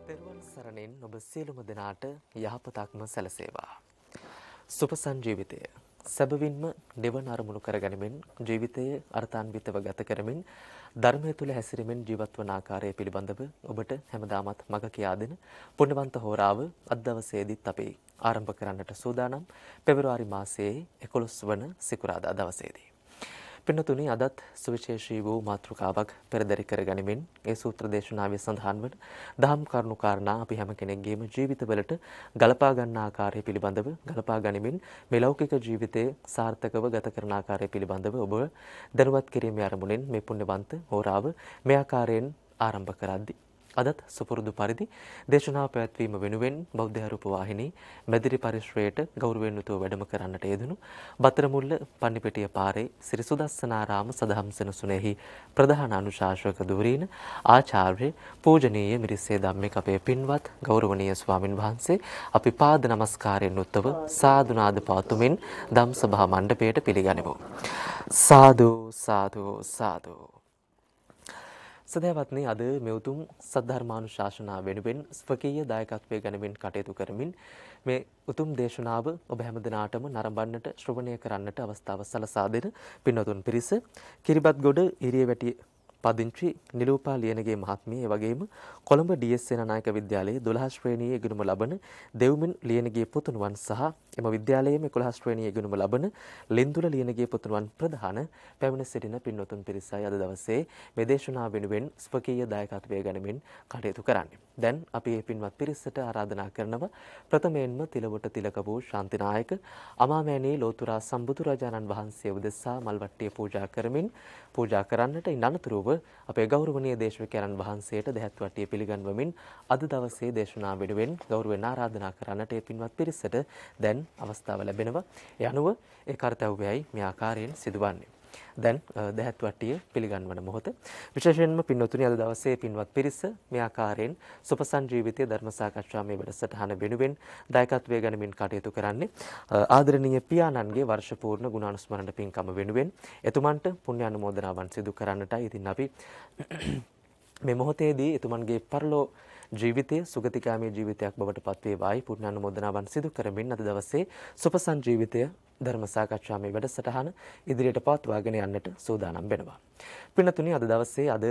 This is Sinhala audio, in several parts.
තෙරුවන් සරණින් ඔබ සියලුම දෙනාට යහපතක්ම සැලසේවා. සුපසන් ජීවිතය සැබවින්ම නිවන අරමුණු කරගනිමින් ජීවිතයේ අර්ථාන්විතව ගත කරමින් ධර්මය තුල හැසිරෙමින් ජීවත් වන ආකාරය පිළිබඳව ඔබට හැමදාමත් මඟ කියා දෙන පුණ්‍යවන්ත හෝරාව අද දවසේදීත් අපි ආරම්භ කරන්නට සූදානම් පෙබරවාරි මාසයේ 11 වන සිකුරාදා දවසේදී. පින්නතුනි අදත් සුවිශේෂී වූ මාතෘකාවක් පෙරදරි කරගනිමින් ඒ සූත්‍ර දේශනාවේ සඳහන් වන දහම් කරුණු කාරණා අපි හැම කෙනෙක්ගේම ජීවිතවලට ගලපා ගන්න ආකාරය පිළිබඳව ගලපා ගනිමින් මේ ලෞකික ජීවිතයේ සාර්ථකව ගත කරන ආකාරය පිළිබඳව ඔබ දැනුවත් කිරීමේ අරමුණෙන් මේ පුණ්‍යවන්ත හෝරාව මේ ආකාරයෙන් ආරම්භ කරද්දී අදත් සුපුරුදු පරිදි දේශනාව පැවැත්වීම වෙනුවෙන් බෞද්ධ ආරූප වාහිනී මැදිරි පරිශ්‍රයට ගෞරවයෙන් යුතුව වැඩම කරන්නට යෙදුණු බතරමුල්ල පන්නිපෙටිය පාරේ ශ්‍රී සුදස්සනාරාම සදහම් සෙනසුනේහි ප්‍රධාන අනුශාසක ධුරීන ආචාර්ය පූජනීය මිරිස්සේ ධම්මික අපේ පින්වත් ගෞරවනීය ස්වාමින් වහන්සේ අපි පාද නමස්කාරයෙන් උත්තව සාදුනාද පාතුමින් ධම් සභා මණ්ඩපයට පිළිගනිමු. සාදු සාදු සාදු. සදහවත්නි අද මේ උතුම් සද්ධර්මානුශාසනා වෙනුවෙන් ස්වකීය දායකත්වයේ ගනිමින් කටයුතු කරමින් මේ උතුම් දේශනාව ඔබ හැම දිනාටම නරඹන්නට ශ්‍රවණය කරන්නට අවස්ථාව සලසා දෙන පින්වතුන් පිරිස කිරිබත්ගොඩ ඉරියවැටි පදිංචි නිලූපා ලියනගේ මහත්මිය ඒ වගේම කොළඹ ඩී.එස්. සේනානායක විද්‍යාලයේ 12 ශ්‍රේණියේ ඉගෙනුම ලබන දෙව්මින් ලියනගේ පුතුණුවන් සහ එම විද්‍යාලයේ 11 ශ්‍රේණියේ ඉගෙනුම ලබන ලින්දුල ලියනගේ පුතුණුවන් ප්‍රධාන පැමිණ සිටින පින්වතුන් පිරිසයි අද දවසේ මේ දේශනාව වෙනුවෙන් ස්වකීය දායකත්වයේ ගනිමින් කටයුතු කරන්නේ. දැන් අපි මේ පින්වත් පිරිසට ආරාධනා කරනවා ප්‍රථමයෙන්ම තිලවොට තිලක වූ ශාන්තිනායක අමාමෑණී ලෝතුරා සම්බුදුරජාණන් වහන්සේ උදෙසා මල්වට්ටිය පූජා කරමින් පූජා කරන්නට ඉන්නතුරුව අපේ ගෞරවනීය දේශකයන්න් වහන්සේට දෙහත් වට්ටිය පිළිගන්වමින් අද දවසේ දේශනාව වෙනුවෙන් ගෞරවයෙන් ආරාධනා කරන්නට මේ පින්වත් පිරිසට දැන් අවස්ථාව ලැබෙනවා. ඒ අනුව ඒ කාර්යයයි මේ ආකාරයෙන් සිදුවන්නේ. දැන් දෙහත් වට්ටිය පිළිගන්වන මොහොත විශේෂයෙන්ම පින්වතුනි අද දවසේ පින්වත් පිරිස මේ ආකාරයෙන් සුපසන් ජීවිතයේ ධර්ම සාකච්ඡාමය වැඩසටහන වෙනුවෙන් දායකත්වයේ ගනිමින් කටයුතු කරන්නේ ආදරණීය පියාණන්ගේ වර්ෂ පූර්ණ ගුණානුස්මරණ පින්කම වෙනුවෙන් එතුමන්ට පුණ්‍ය අනුමෝදනාවන් සිදු කරන්නටයි ඉතින් අපි මේ මොහොතේදී එතුමන්ගේ පරලෝ ජීවිතය සුගතිකාමී ජීවිතයක් බවට පත් වේවායි පුණ්‍ය අනුමෝදනාවන් සිදු කරමින් අද දවසේ සුපසන් ජීවිතය ධර්ම සාකච්ඡාමය වැඩසටහන ඉදිරියට පවත්වාගෙන යන්නට සූදානම් වෙනවා. පින්නතුනි අද දවසේ අද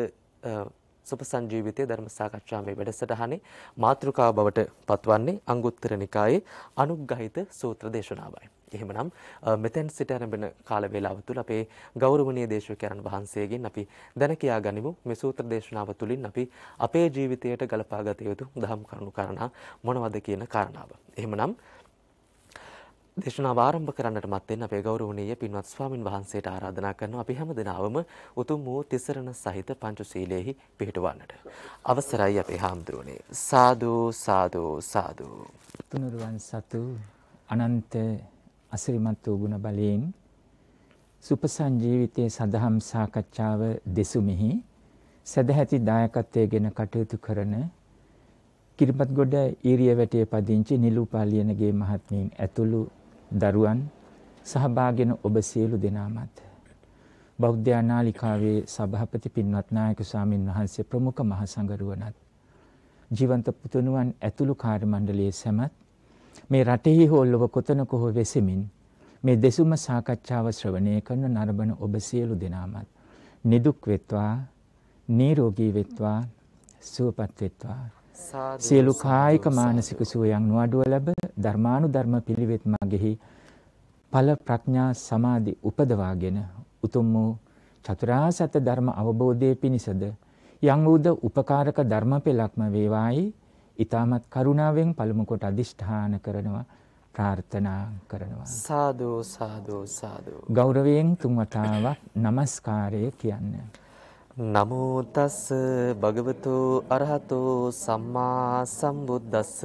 සුපසන් ජීවිතයේ ධර්ම සාකච්ඡාමය වැඩසටහනේ මාතෘකාව බවට පත්වන්නේ අංගුත්තර නිකායේ අනුග්‍රහිත සූත්‍ර දේශනාවයි. එහෙමනම් මෙතෙන් සිට ආරම්භන කාල වේලාව තුළ අපේ ගෞරවනීය දේශකයන්න් වහන්සේගෙන් අපි දැන කියා ගනිමු මේ සූත්‍ර දේශනාව තුළින් අපි අපේ ජීවිතයට ගලපා ගත යුතු දහම් කරුණු කාරණා මොනවද කියන කාරණාව. එහෙමනම් දේශනාව ආරම්භ කරන්නට මත්තෙන් අපේ ගෞරවනීය පින්වත් ස්වාමින් වහන්සේට ආරාධනා කරනවා අපි හැම දිනවම උතුම් වූ තිසරණ සහිත පංචශීලයේහි පිහිටවන්නට. අවසරයි අපේ හාමුදුරනේ. සාදු සාදු සාදු. තුනුරුවන් සතු අනන්ත අසිරිමත් වූ ගුණ බලයෙන් සුපසන් ජීවිතයේ සදහම් සාකච්ඡාව දෙසුමෙහි සදැහැති දායකත්වයෙන් කටයුතු කරන කිරිබත්ගොඩ ඊරියවැටියේ පදිංචි නිලූපා ලියනගේ මහත්මියන් ඇතුළු දරුවන් සහභාගී වෙන ඔබ සියලු දෙනාමත් බෞද්ධ නාලිකාවේ සභාපති පින්වත් නායක ස්වාමින් වහන්සේ ප්‍රමුඛ මහ සංඝරුවනත් ජීවන්ත පුතුණුවන් ඇතුළු කාර්ය මණ්ඩලයේ සැමත් මේ රටෙහි හෝ ලොව කොතනක හෝ වෙසෙමින් මේ දෙසුම සාකච්ඡාව ශ්‍රවණය කරන නරඹන ඔබ සියලු දෙනාමත් නිදුක් වෙත්වා නිරෝගී වෙත්වා සුවපත් වෙත්වා සියලු කායික මානසික සුවයන් නොඅඩුව ලැබ ධර්මානුධර්ම පිළිවෙත් මාගෙහි ඵල ප්‍රඥා සමාධි උපදවාගෙන උතුම් වූ චතුරාර්ය සත්‍ය ධර්ම අවබෝධයේ පිණිසද යම් වූද උපකාරක ධර්ම පෙළක්ම වේවායි ඊටමත් කරුණාවෙන් පළමු කොට අදිෂ්ඨාන කරනවා ප්‍රාර්ථනා කරනවා. සාදු සාදු සාදු. ගෞරවයෙන් තුන් වතාවක් নমස්කාරය කියන්නේ. නමෝ තස් භගවතු අරහතෝ සම්මා සම්බුද්දස්ස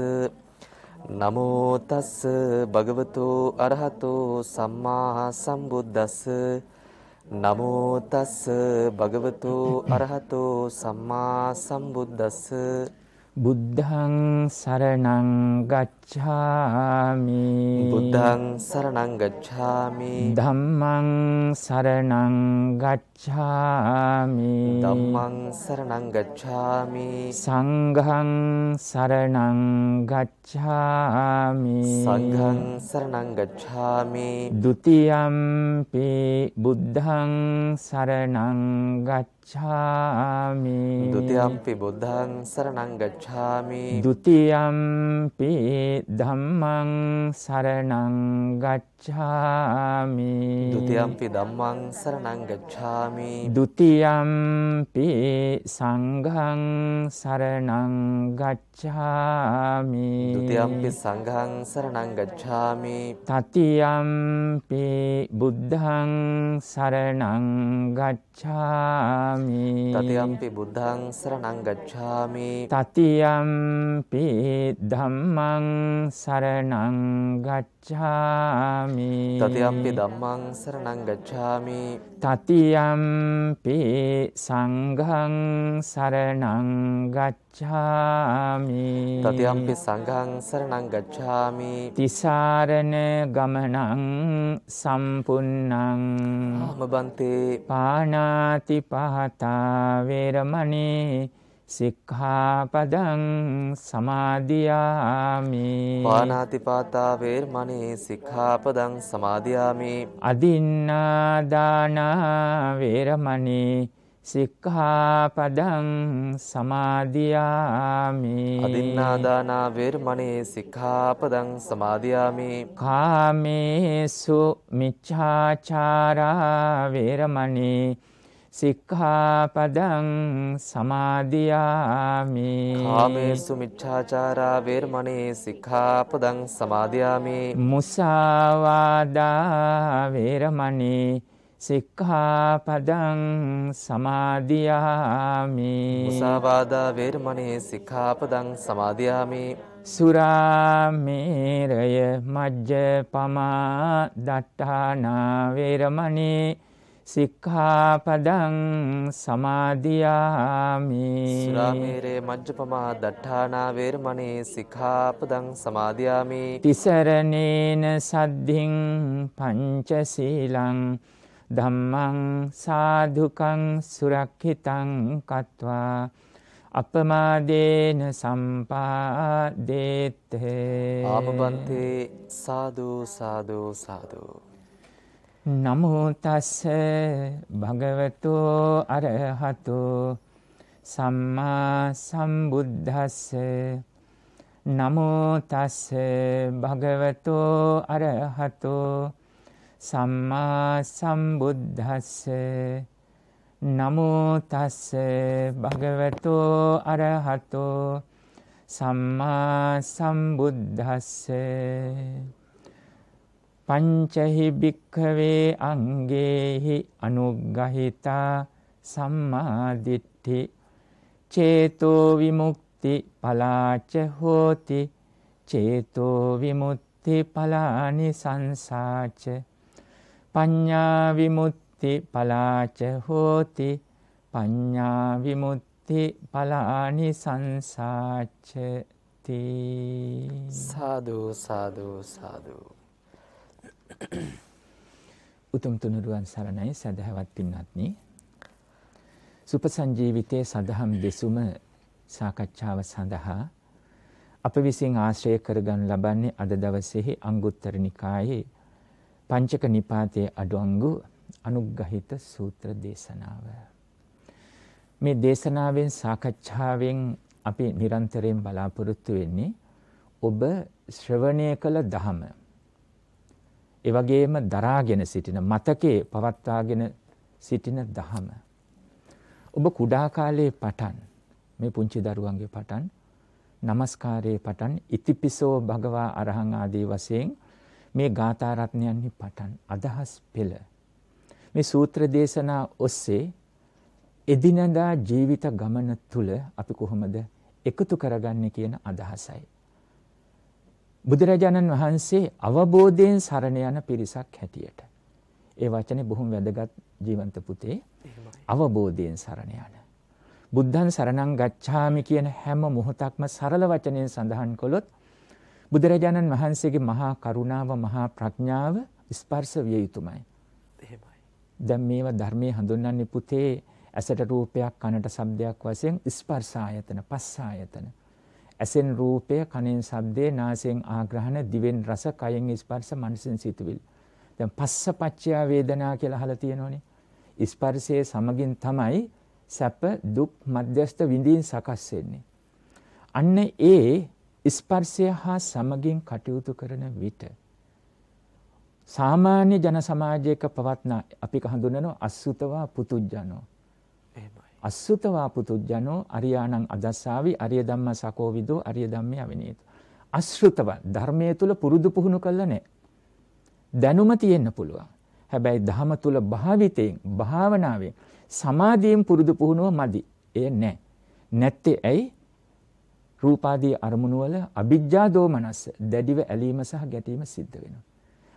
නමෝ තස් භගවතු අරහතෝ සම්මා සම්බුද්දස්ස නමෝ තස් භගවතු අරහතෝ සම්මා සම්බුද්දස්ස බුද්ධං සරණං ගච්ඡාමි බුද්ධං සරණං ගච්ඡාමි ධම්මං සරණං ගච්ඡාමි ධම්මං සරණං ගච්ඡාමි සංඝං සරණං ගච්ඡාමි සංඝං සරණං ගච්ඡාමි ဒုတိယံ පි බුද්ධං සරණං ගච්ඡාමි ဒုတိယံ පි බුද්ධං සරණං ගච්ඡාමි ဒုတိယံ පි ධම්මං සරණං ගච්ඡාමි ဒုတိယံ පි ධම්මං සරණං ගච්ඡාමි ဒုတိယံ පි සංඝං සරණං ගච්ඡාමි ဒုတိယံ පි සංඝං සරණං ගච්ඡාමි တတိယံ පි බුද්ධං සරණං ගච්ඡාමි တတိယံ පි බුද්ධං සරණං ගච්ඡාමි တတိယံ පි ධම්මං සරණං ගච්ඡාමි တတိယံ පි ධම්මං සරණං ගච්ඡාමි တတိယံ පි සංඝං සරණං ගච්ඡාමි တတိယံ පි සංඝං සරණං ගච්ඡාමි තිසරණ ගමනං සම්පුන්නං ආමබන්තේ පානාති පාතා වේරමණී සික්ඛාපදං සමාදියාමි පානාතිපාතා වේරමණී සික්ඛාපදං සමාදියාමි අදින්නා දාන වේරමණී සික්ඛාපදං සමාදියාමි අදින්නාදාන වේරමණී සික්ඛාපදං සමාදියාමි කාමේසු මිච්ඡාචාරා වේරමණී සික්ඛාපදං සමාදියාමි කාමේසු මිච්ඡාචාරා වේරමණී සික්ඛාපදං සමාදියාමි මුසාවාදා වේරමණී සික්ඛාපදං සමාදියාමි මුසාවාදා වේරමණී සික්ඛාපදං සමාදියාමි සුරාමේරය මජ්ජපමා දට්ඨානා වේරමණී සික්ඛාපදං සමාදියාමි සුරාමේරේ මජ්ජපමා දට්ඨානා වේරමණී සික්ඛාපදං සමාදියාමි තිසරණේන සද්ධින් පංචශීලං ධම්මං සාධුකං සුරක්ෂිතං කତ୍වා අපමාදේන සම්පාදේත්තේ ආමබන්තේ සාදු සාදු සාදු නමෝ තස්ස භගවතු අරහතෝ සම්මා සම්බුද්දස්ස නමෝ තස්ස භගවතු අරහතෝ සම්මා සම්බුද්දස්ස නමෝ තස්ස භගවතු අරහතෝ සම්මා සම්බුද්දස්ස පංචහි භික්ඛවේ අංගේහි අනුග්ගහිතා සම්මා දිට්ඨි චේතෝ විමුක්ති පලාච හෝති චේතෝ විමුක්ති පලානි සංසාච පඤ්ඤා විමුක්ති පලාච හෝති පඤ්ඤා විමුක්ති පලානි සංසාචති සාදු සාදු සාදු උතුම් තුනුරුවන් සරණයි සදහවත් පින්වත්නි සුපසංජීවිතයේ සදහම් දෙසුම සාකච්ඡාව සඳහා අප විසින් ආශ්‍රය කරගනු ලබන්නේ අද දවසේ අංගුත්තර නිකායේ පංචක නිපාතයේ අඩංගු අනුග්‍රහිත සූත්‍ර දේශනාව. මේ දේශනාවෙන් සාකච්ඡාවෙන් අපි නිරන්තරයෙන් බලාපොරොත්තු වෙන්නේ ඔබ ශ්‍රවණය කළ ධම ඒ වගේම දරාගෙන සිටින මතකයේ පවත්වාගෙන සිටින ධම ඔබ කුඩා කාලයේ පටන් මේ පුංචි දරුවන්ගේ පටන් නමස්කාරයේ පටන් ඉතිපිසෝ භගවා අරහං ආදී වශයෙන් මේ ගාථා රත්නයන්හි පටන් අදහස් පෙළ මේ සූත්‍ර දේශනා ඔස්සේ එදිනදා ජීවිත ගමන තුල අපි කොහොමද එකතු කරගන්නේ කියන අදහසයි. බුදුරජාණන් වහන්සේ අවබෝධයෙන් සරණ යන පිරිසක් හැටියට. ඒ වචනේ බොහොම වැදගත් ජීවන්ත පුතේ. අවබෝධයෙන් සරණ යන. බුද්ධං සරණං ගච්ඡාමි කියන හැම මොහොතක්ම සරල වචනයෙන් සඳහන් කළොත් බුදුරජාණන් වහන්සේගේ මහා කරුණාව මහා ප්‍රඥාව ස්පර්ශ විය යුතුමයි. එහෙමයි. දැන් මේවා ධර්මයේ හඳුන්වන්නේ පුතේ ඇසට රූපයක් කනට ශබ්දයක් වශයෙන් ස්පර්ශ ආයතන පස්ස ආයතන. ඇසෙන් රූපය කනෙන් ශබ්දේ නාසයෙන් ආග්‍රහණ දිවෙන් රස කයෙන් ස්පර්ශ මනසෙන් සිතුවිලි. දැන් පස්ස පච්චය වේදනා කියලා අහලා තියෙනවනේ. ස්පර්ශයේ සමගින් තමයි සැප දුක් මධ්‍යස්ථ විඳින් සකස් වෙන්නේ. අන්න ඒ ස්පර්ශය හා සමගින් කටයුතු කරන විට සාමාන්‍ය ජන සමාජයක පවත්න අපි හඳුන්වනවා අසුතවා පුතුජනෝ. එහෙමයි. අසුතවා පුතුජනෝ අරියාණං අදස්සාවි අරිය ධම්ම සකෝවිදෝ අරිය ධම්මේ අවිනීත. අශෘතව ධර්මයේ තුල පුරුදු පුහුණු කළා නැහැ. දැනුම තියෙන්න පුළුවන්. හැබැයි ධහම තුල භාවිතයෙන් භාවනාවෙන් සමාධියෙන් පුරුදු පුහුණුව මදි. ඒ නැහැ. නැත්තේ ඇයි? රූපාදී අරමුණු වල අවිජ්ජා දෝමනස්ස දැඩිව ඇලීම සහ ගැටීම සිද්ධ වෙනවා.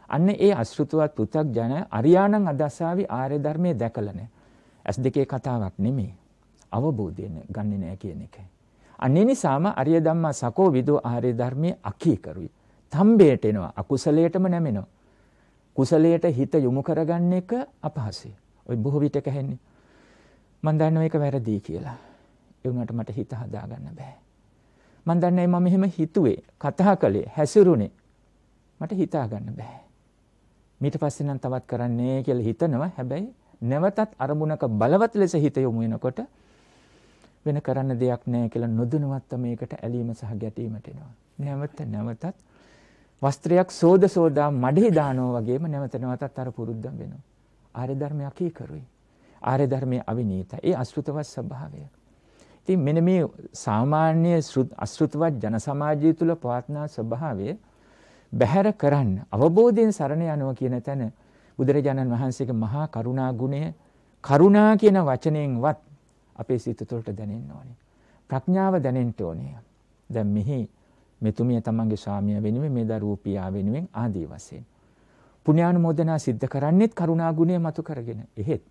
අන්න ඒ අශෘතවත් පුතග්ජන අරියාණං අදස්සාවි ආර්ය ධර්මයේ දැකලා නැහැ. ඇස් දෙකේ කතාවක් නෙමෙයි. අවබෝධයෙන් ගන්නෙ නැහැ කියන එකයි. අනේ නිසාම අරිය ධම්මා සකෝ විදෝ ආර්ය ධර්මයේ අකීකරුයි. තම්බේට එනවා අකුසලයටම නැමෙනවා. කුසලයට හිත යොමු කරගන්න එක අපහසුයි. ඔය බොහෝ විට කැහෙන්නේ. මම දන්නවා ඒක වැරදි කියලා. ඒ වුණාට මට හිත හදාගන්න බෑ. මම දන්නේ මම මෙහෙම හිතුවේ, කතා කළේ, හැසිරුනේ. මට හිතා ගන්න බෑ. ඊට පස්සේ නම් තවත් කරන්නේ කියලා හිතනවා. හැබැයි නැවතත් අරමුණක බලවත් ලෙස හිත යොමු වෙනකොට වෙන කරන්න දෙයක් නැහැ කියලා නොදැනුවත්ව මේකට ඇලීම සහ ගැටීමට එනවා. නැවතත් වස්ත්‍රයක් සෝදා මඩේ දානවා වගේම නැවතත් අර පුරුද්දම් වෙනවා. ආර්ය ධර්මය අකීකරුයි. ආර්ය ධර්මයේ අවිනීත. ඒ අශෘතවත් ස්වභාවය. ඉතින් මෙන්න මේ සාමාන්‍ය අශෘතවත් ජන සමාජය තුල පවත්නා ස්වභාවය බැහැර කරන්න අවබෝධයෙන් සරණ යනවා කියන තැන බුදුරජාණන් වහන්සේගේ මහා කරුණා ගුණය කරුණා කියන වචනයෙන්වත් අපේ සිත තුළට දැනෙන්න ඕනේ. ප්‍රඥාව දැනෙන්න ඕනේ. දැන් මෙහි මෙතුමිය තමන්ගේ ස්වාමියා වෙනුවෙන් මේ දරුවෝ පියා වෙනුවෙන් ආදී වශයෙන් පුණ්‍යානුමෝදනා සිද්ධ කරන්නේත් කරුණා ගුණය මතු කරගෙන. එහෙත්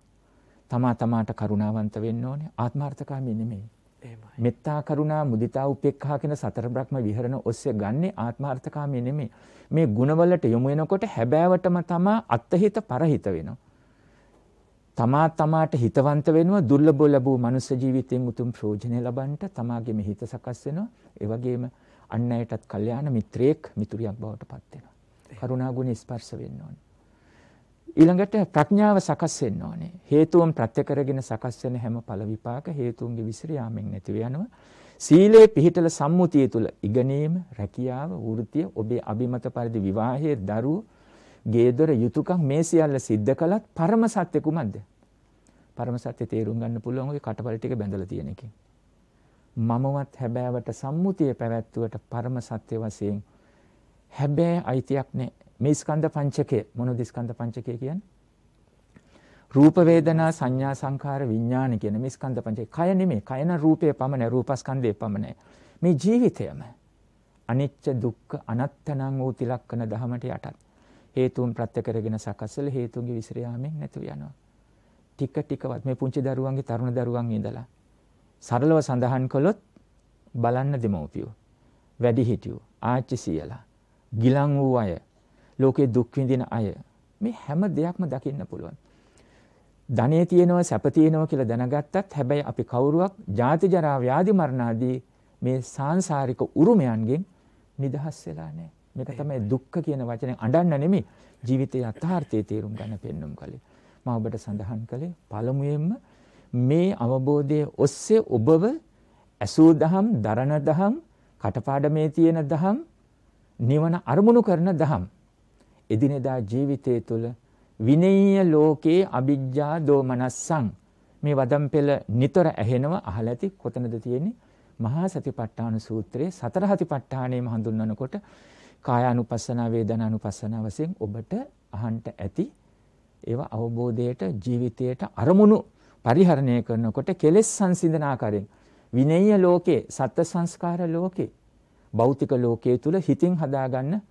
තමාට කරුණාවන්ත වෙන්න ඕනේ. ආත්මార్థකාමී නෙමෙයි. එහෙමයි. මෙත්තා කරුණා මුදිතා උපේක්ඛා කියන සතර බ්‍රහ්ම විහරණ ඔස්සේ ගන්නේ ආත්මార్థකාමී නෙමෙයි. මේ ගුණවලට යොමු වෙනකොට හැබෑවටම තමා අත්හිත පරහිත වෙනවා. තමාට හිතවන්ත වෙනවා දුර්ලභව ලැබූ මනුෂ්‍ය ජීවිතයෙන් උතුම් ප්‍රයෝජනය ලබන්නට තමාගේ මේ හිත සකස් වෙනවා. ඒ වගේම අන් අයටත් කල්යාණ මිත්‍රයෙක් මිතුරියක් බවට පත් වෙනවා. කරුණා ගුණ ස්පර්ශ වෙන්න ඕනේ. ඊළඟට ප්‍රඥාව සකස් වෙන්න ඕනේ. හේතුන් ප්‍රත්‍ය කරගෙන සකස් වෙන හැම ඵල විපාක හේතුන්ගේ විසිර යාමෙන් නැතිව යනවා. සීලේ පිහිටල සම්මුතිය තුල ඉගෙනීම, රැකියාව, වෘත්තිය, ඔබේ අභිමත පරිදි විවාහයේ දරුවෝ, ගේදොර යුතුයකම් මේ සියල්ල සිද්ධ කළත් පරම සත්‍ය කුමක්ද? පරම සත්‍ය තේරුම් ගන්න පුළුවන් ඔය කටපල් ටික බැඳලා තියෙන එකෙන්. මමවත් හැබෑවට සම්මුතිය පැවැත්වුවට පරම සත්‍ය වශයෙන් හැබෑ අයිතියක් නැහැ. මේ ස්කන්ධ පංචකය මොනවද ස්කන්ධ පංචකය කියන්නේ? රූප වේදනා සංඥා සංඛාර විඥාන කියන මේ ස්කන්ධ පංචකය. කය නෙමෙයි. කය නම් රූපේ පමණයි. රූපස්කන්ධේ පමණයි. මේ ජීවිතයම අනිච්ච දුක්ඛ අනත්තනං වූ තිලක්කන දහමට යටත්. හේතුන් ප්‍රත්‍ය කරගෙන සකස්වල හේතුන්ගේ විසිර යාමෙන් නැතුව යනවා. ටිකවත් මේ පුංචි දරුවන්ගේ තරුණ දරුවන් ඉඳලා සරලව සඳහන් කළොත් බලන්න දෙමව්පියෝ, වැඩිහිටියෝ, ආච්චි සීයලා, ගිලන් වූ අය, ලෝකේ දුක් විඳින අය මේ හැම දෙයක්ම දකින්න පුළුවන්. ධනෙ තියෙනවා සැප තියෙනවා කියලා දැනගත්තත් හැබැයි අපි කවුරුවක් ජාති ජරා ව්‍යාධි මරණ ආදී මේ සාංශාරික උරුමයන්ගෙන් නිදහස් වෙලා නැහැ. මේක තමයි දුක්ඛ කියන වචනේ අඬන්න නෙමෙයි ජීවිතයේ යථාර්ථයේ තේරුම් ගන්න පෙන්වුම් කලේ. මම ඔබට සඳහන් කළේ පළමුවෙන්ම මේ අවබෝධයේ ඔස්සේ ඔබව ඇසූ දහම්, දරණ දහම්, කටපාඩමේ තියෙන දහම්, නිවන අරමුණු කරන දහම් එදිනෙදා ජීවිතයේ තුල විනීය ලෝකේ අවිජ්ජා දෝමනස්සං මේ වදම් පෙළ නිතර ඇහෙනවා අහලා ඇති. කොතනද තියෙන්නේ? මහා සතිපට්ඨාන සූත්‍රයේ සතර හතිපට්ඨානෙම හඳුන්වනකොට කායානුපස්සනා, වේදනානුපස්සනා වශයෙන් ඔබට අහන්ට ඇති. ඒවා අවබෝධයට ජීවිතයට අරමුණු පරිහරණය කරනකොට කෙලෙස් සංසිඳන ආකාරයෙන් විනීය ලෝකේ, සත්ත්ව සංස්කාර ලෝකේ, භෞතික ලෝකයේ තුල හිතින් හදාගන්න